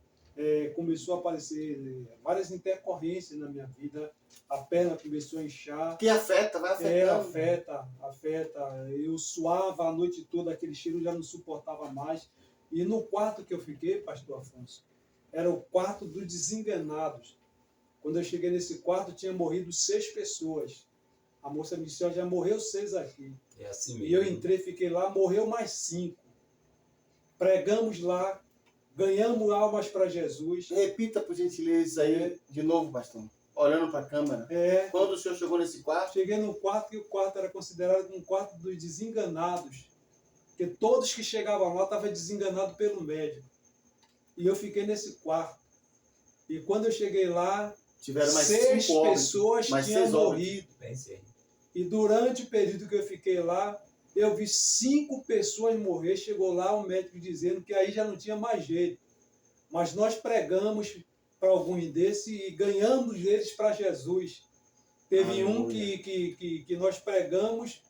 começou a aparecer várias intercorrências na minha vida. A perna começou a inchar. Que afeta, vai afetando. Afeta. Eu suava a noite toda, aquele cheiro já não suportava mais. E no quarto que eu fiquei, pastor Afonso, era o quarto dos desenganados. Quando eu cheguei nesse quarto, tinha morrido 6 pessoas. A moça me disse, já morreu 6 aqui. É assim mesmo. E eu entrei, fiquei lá, morreu mais 5. Pregamos lá, ganhamos almas para Jesus. Repita, por gentileza, isso aí de novo, pastor. Olhando para a câmera. Quando o senhor chegou nesse quarto? Cheguei no quarto, e o quarto era considerado um quarto dos desenganados. Porque todos que chegavam lá estavam desenganados pelo médico. E eu fiquei nesse quarto. E quando eu cheguei lá, tiveram mais 6 5 pessoas tinham morrido. E durante o período que eu fiquei lá, eu vi 5 pessoas morrer. Chegou lá o médico dizendo que aí já não tinha mais jeito. Mas nós pregamos para alguns desses e ganhamos eles para Jesus. Teve um que nós pregamos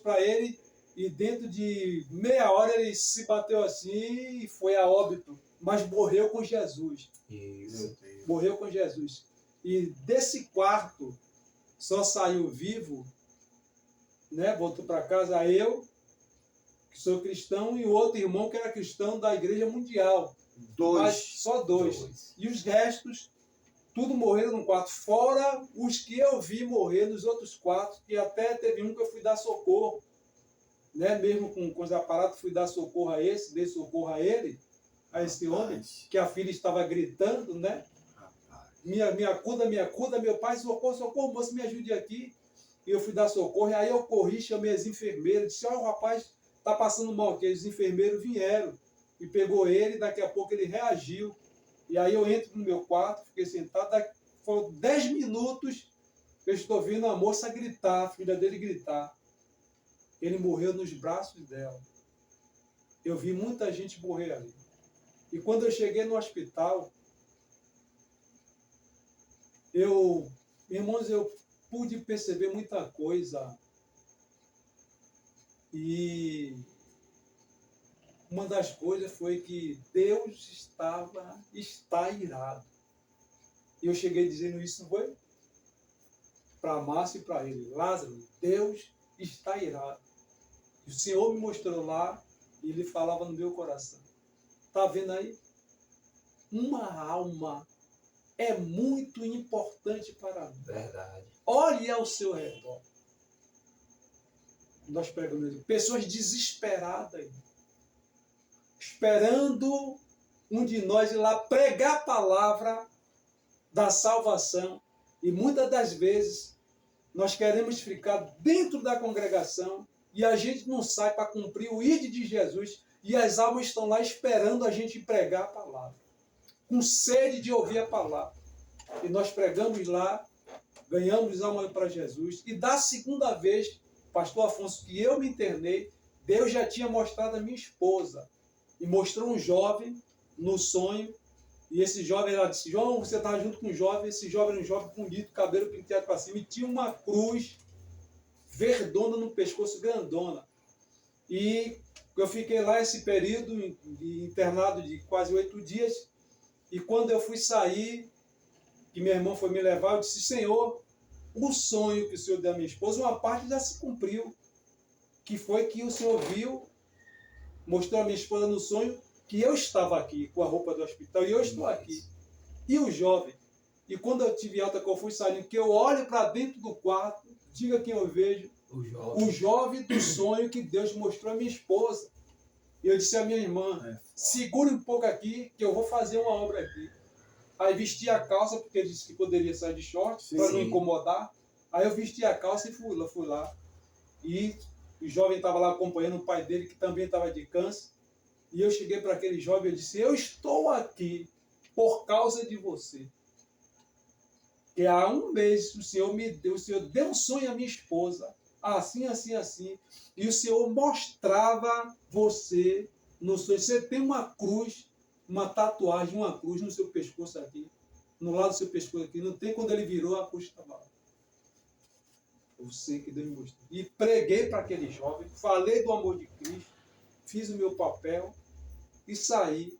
para ele e dentro de meia hora ele se bateu assim e foi a óbito. Mas morreu com Jesus. Isso. Morreu com Jesus. E desse quarto só saiu vivo, né? Voltou para casa eu, que sou cristão, e o outro irmão que era cristão da Igreja Mundial. 2. Mas só 2. E os restos, tudo morreram no quarto. Fora os que eu vi morrer nos outros 4, que até teve um que eu fui dar socorro. Né? Mesmo com os aparatos, fui dar socorro a esse, dei socorro a ele, a esse homem, que a filha estava gritando, né? Me acuda, meu pai, socorro, moço, me ajude aqui. E eu fui dar socorro, e aí eu corri, chamei as enfermeiras, disse, o rapaz está passando mal, que os enfermeiros vieram, e pegou ele, daqui a pouco ele reagiu. E aí eu entro no meu quarto, fiquei sentado, foram 10 minutos que eu estou vendo a moça gritar, a filha dele gritar. Ele morreu nos braços dela. Eu vi muita gente morrer ali. E quando eu cheguei no hospital, irmãos, eu pude perceber muita coisa. E uma das coisas foi que Deus está irado. E eu cheguei dizendo isso, foi para a Márcia e para ele. Lázaro, Deus está irado. E o Senhor me mostrou lá e ele falava no meu coração. Está vendo aí? Uma alma é muito importante para mim. Verdade. Olhe ao seu redor. Nós pregamos pessoas desesperadas, esperando um de nós ir lá pregar a palavra da salvação. E muitas das vezes nós queremos ficar dentro da congregação e a gente não sai para cumprir o ID de Jesus e as almas estão lá esperando a gente pregar a palavra, com sede de ouvir a palavra. E nós pregamos lá, ganhamos alma para Jesus. E da segunda vez, pastor Afonso, que eu me internei, Deus já tinha mostrado a minha esposa. E mostrou um jovem no sonho. E esse jovem, ela disse, João, você estava junto com um jovem. Esse jovem era um jovem bonito, cabelo penteado para cima. E tinha uma cruz verdona no pescoço, grandona. E eu fiquei lá esse período internado de quase 8 dias. E quando eu fui sair, que meu irmão foi me levar, eu disse, Senhor, o sonho que o Senhor deu à minha esposa, uma parte já se cumpriu. Que foi que o Senhor viu, mostrou a minha esposa no sonho, que eu estava aqui com a roupa do hospital e eu estou aqui. E o jovem? E quando eu tive alta, que eu fui saindo, que eu olho para dentro do quarto, diga quem eu vejo, o jovem do sonho que Deus mostrou à minha esposa. E eu disse à minha irmã, segure um pouco aqui, que eu vou fazer uma obra aqui. Aí vesti a calça, porque ele disse que poderia sair de short, para não incomodar. Aí eu vesti a calça e fui lá. E o jovem estava lá acompanhando o pai dele, que também estava de câncer. E eu cheguei para aquele jovem e disse: eu estou aqui por causa de você. Que há um mês o Senhor deu um sonho à minha esposa, assim, assim, assim. E o Senhor mostrava você no sonho. Você tem uma cruz, uma tatuagem, uma cruz no seu pescoço aqui. No lado do seu pescoço aqui. Não tem, quando ele virou, a cruz estava lá. Você que Deus me mostrou. E preguei para aquele jovem, falei do amor de Cristo, fiz o meu papel e saí.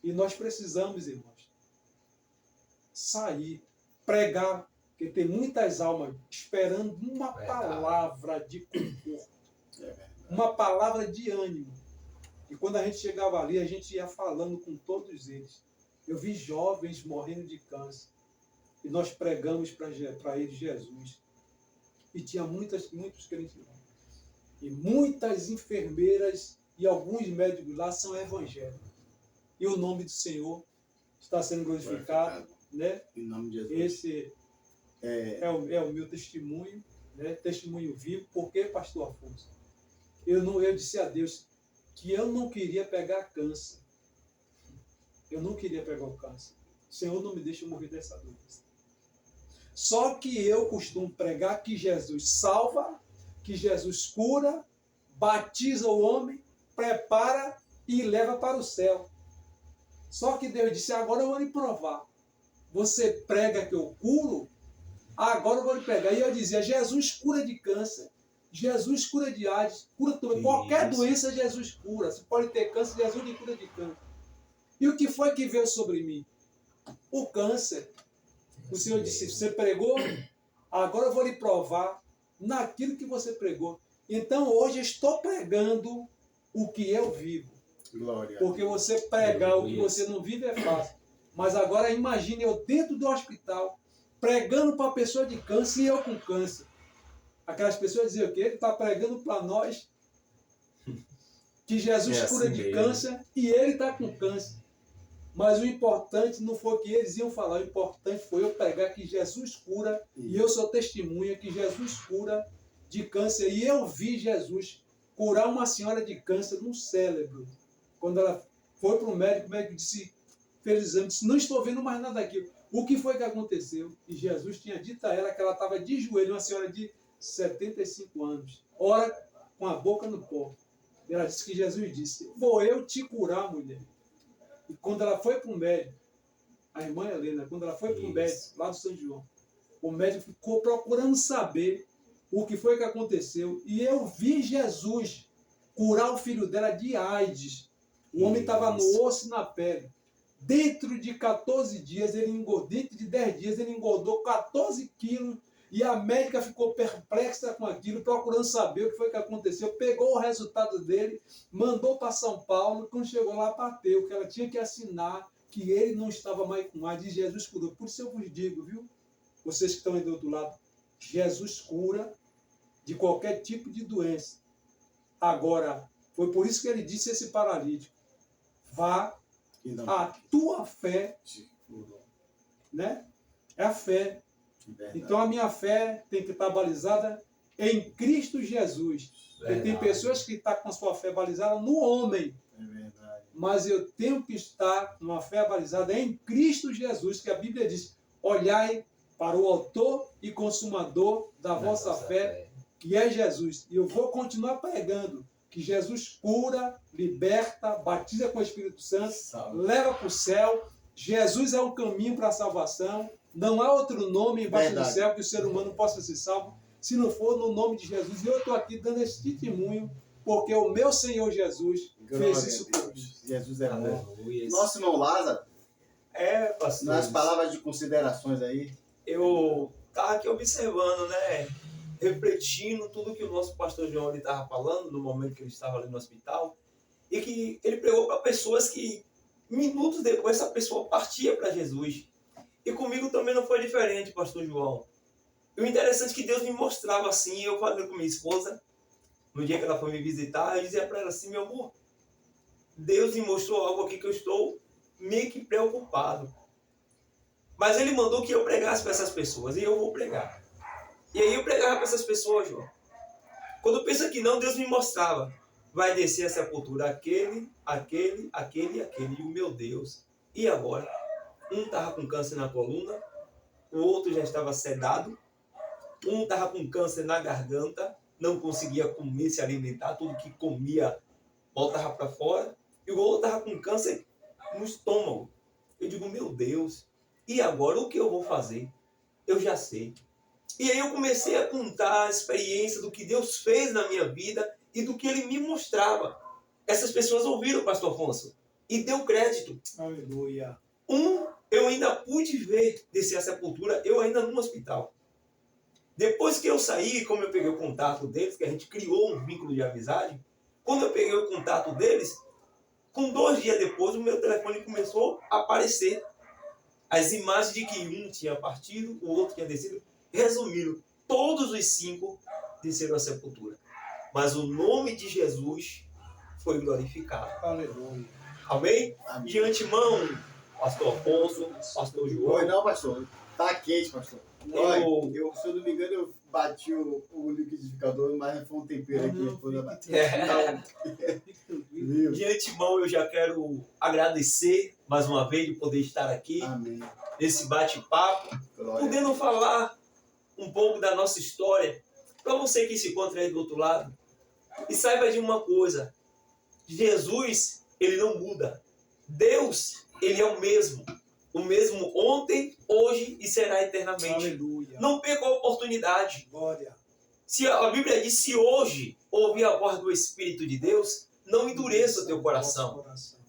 E nós precisamos, irmãos, sair, pregar, porque tem muitas almas esperando uma palavra de conforto, uma palavra de ânimo. E quando a gente chegava ali, a gente ia falando com todos eles. Eu vi jovens morrendo de câncer. E nós pregamos para eles Jesus. E tinha muitos crentes lá. E muitas enfermeiras e alguns médicos lá são evangélicos. E o nome do Senhor está sendo glorificado. Né? Em nome de Jesus. Esse é o meu testemunho, né? Testemunho vivo. Por que, pastor Afonso? Eu disse a Deus que eu não queria pegar câncer. Eu não queria pegar o câncer. O Senhor não me deixa morrer dessa doença. Só que eu costumo pregar que Jesus salva, que Jesus cura, batiza o homem, prepara e leva para o céu. Só que Deus disse: agora eu vou lhe provar. Você prega que eu curo, agora eu vou lhe pregar. E eu dizia: Jesus cura de câncer, Jesus cura de AIDS, cura tudo. Qualquer doença Jesus cura. Você pode ter câncer, Jesus lhe cura de câncer. E o que foi que veio sobre mim? O câncer. O Senhor disse: você pregou, agora eu vou lhe provar naquilo que você pregou. Então hoje eu estou pregando o que eu vivo. Glória. Porque você pregar o que você não vive é fácil. Mas agora imagine eu dentro do hospital, pregando para a pessoa de câncer e eu com câncer. Aquelas pessoas diziam o quê? Ele está pregando para nós que Jesus cura assim de mesmo. câncer e ele está com câncer. Mas o importante não foi o que eles iam falar, o importante foi eu pregar que Jesus cura, e eu sou testemunha que Jesus cura de câncer. E eu vi Jesus curar uma senhora de câncer no cérebro. Quando ela foi para o médico disse, fez o exame, disse: não estou vendo mais nada daquilo. O que foi que aconteceu? E Jesus tinha dito a ela que ela estava de joelho, uma senhora de 75 anos, ora com a boca no pó. Ela disse que Jesus disse: vou eu te curar, mulher. E quando ela foi para o médico, a irmã Helena, quando ela foi para o médico, lá do São João, o médico ficou procurando saber o que foi que aconteceu. E eu vi Jesus curar o filho dela de AIDS. O homem estava no osso e na pele. Dentro de 14 dias, dentro de 10 dias, ele engordou 14 quilos. E a médica ficou perplexa com aquilo, procurando saber o que foi que aconteceu. Pegou o resultado dele, mandou para São Paulo. Quando chegou lá, bateu, que ela tinha que assinar que ele não estava mais com AIDS e Jesus curou. Por isso eu vos digo, viu? Vocês que estão aí do outro lado, Jesus cura de qualquer tipo de doença. Agora, foi por isso que ele disse a esse paralítico: vá, a tua fé, né? É a fé. Verdade. Então a minha fé tem que estar balizada em Cristo Jesus. Porque tem pessoas que estão com a sua fé balizada no homem. É verdade. Mas eu tenho que estar com uma fé balizada em Cristo Jesus, que a Bíblia diz: olhai para o autor e consumador da vossa fé, que é Jesus. E eu vou continuar pregando que Jesus cura, liberta, batiza com o Espírito Santo, leva para o céu. Jesus é o caminho para a salvação. Não há outro nome embaixo do céu que o ser humano possa ser salvo, se não for no nome de Jesus. E eu estou aqui dando esse testemunho, porque o meu Senhor Jesus fez isso por mim. Jesus é bom. Nosso irmão Lázaro, pastor, nas palavras de considerações aí. Eu estava aqui observando, né? Refletindo tudo que o nosso pastor João estava falando no momento que ele estava ali no hospital, e que ele pregou para pessoas que minutos depois essa pessoa partia para Jesus. E comigo também não foi diferente, pastor João. E o interessante é que Deus me mostrava assim. Eu falei com minha esposa, no dia que ela foi me visitar, eu dizia para ela assim: meu amor, Deus me mostrou algo aqui que eu estou meio que preocupado. Mas Ele mandou que eu pregasse para essas pessoas, e eu vou pregar. E aí eu pregava para essas pessoas, João. Quando pensa que não, Deus me mostrava. Vai descer a sepultura aquele, e o meu Deus. E agora? Um estava com câncer na coluna, o outro já estava sedado, um estava com câncer na garganta, não conseguia comer, se alimentar, tudo que comia voltava para fora, e o outro estava com câncer no estômago. Eu digo, meu Deus, e agora o que eu vou fazer? Eu já sei. E aí eu comecei a contar a experiência do que Deus fez na minha vida e do que Ele me mostrava. Essas pessoas ouviram o pastor Afonso e deu crédito. Aleluia. Eu ainda pude ver descer a sepultura, eu ainda no hospital. Depois que eu saí, como eu peguei o contato deles, que a gente criou um vínculo de amizade, quando eu peguei o contato deles, com 2 dias depois, o meu telefone começou a aparecer as imagens de que um tinha partido, o outro tinha descido. Resumindo, todos os 5 desceram à sepultura. Mas o nome de Jesus foi glorificado. Aleluia. Amém? Amém. De antemão, pastor Afonso, pastor Oi, João. não, pastor. Tá quente, pastor. Olha, se eu não me engano, eu bati o liquidificador, mas foi um tempero aqui. Depois eu bati. De antemão, eu já quero agradecer mais uma vez de poder estar aqui, Amém. nesse bate-papo, Glória. podendo falar um pouco da nossa história, para você que se encontra aí do outro lado. E saiba de uma coisa, Jesus, ele não muda. Deus, ele é o mesmo ontem, hoje e será eternamente. Aleluia. Não perca a oportunidade. Glória. Se a Bíblia diz, se hoje ouvir a voz do Espírito de Deus, não endureça o teu coração.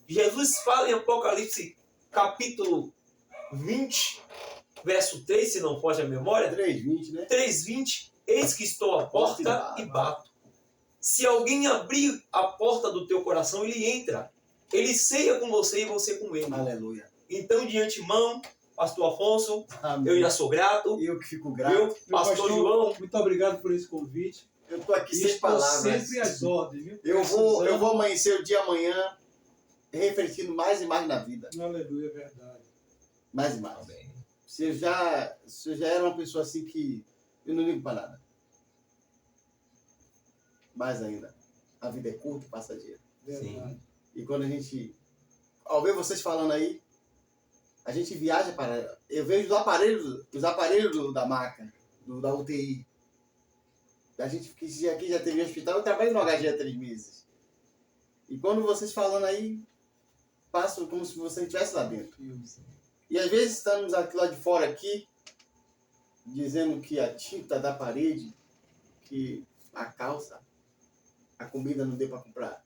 Jesus fala em Apocalipse capítulo 20, verso 3, se não foge a memória, 3:20, né? 3:20, eis que estou à porta e bato. Se alguém abrir a porta do teu coração, ele entra. Ele ceia com você e você com ele. Aleluia. Então, de antemão, pastor Afonso, Amém. eu já sou grato. Eu que fico grato. Eu, pastor João, muito obrigado por esse convite. Eu estou aqui sem Estou palavras. sempre às ordens, viu? Eu vou amanhecer o dia amanhã refletindo mais e mais na vida. Aleluia, é verdade. Mais e mais. Você já era uma pessoa assim que eu não ligo para nada. Mais ainda, a vida é curta e passageira. Verdade. E quando a gente, ao ver vocês falando aí, a gente viaja para... Eu vejo os aparelhos da maca, da UTI. A gente que aqui já teve hospital, eu trabalho no HG há 3 meses. E quando vocês falando aí, passam como se você estivesse lá dentro. E às vezes estamos aqui lá de fora aqui, dizendo que a tinta da parede, que a calça, a comida não deu para comprar.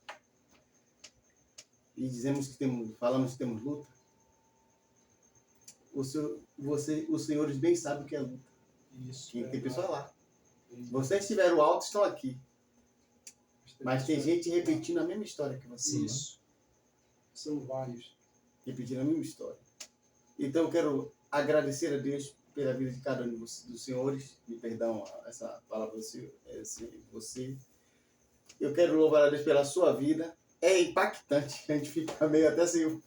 E dizemos que falamos que temos luta. Os senhores bem sabem o que é luta. Isso. Tem pessoa lá. Vocês que tiveram alto estão aqui. Mas tem gente repetindo a mesma história que vocês. Isso. São vários. Repetindo a mesma história. Então eu quero agradecer a Deus pela vida de cada um dos senhores. Me perdão essa palavra você. Eu quero louvar a Deus pela sua vida. É impactante. A gente fica meio até assim.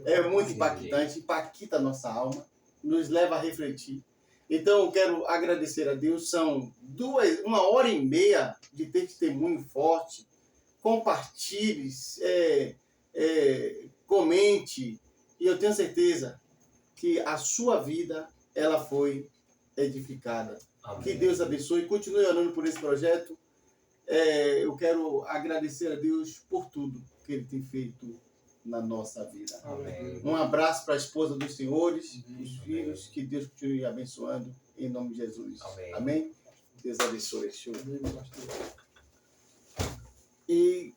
É muito impactante. Impacta a nossa alma. Nos leva a refletir. Então eu quero agradecer a Deus. São 1h30 de testemunho forte. Compartilhe, comente. E eu tenho certeza que a sua vida ela foi edificada. Amém. Que Deus abençoe. Continue orando por esse projeto. Eu quero agradecer a Deus por tudo que Ele tem feito na nossa vida. Amém. Um abraço para a esposa dos senhores, os filhos, que Deus continue abençoando, em nome de Jesus. Amém? Amém? Deus abençoe. E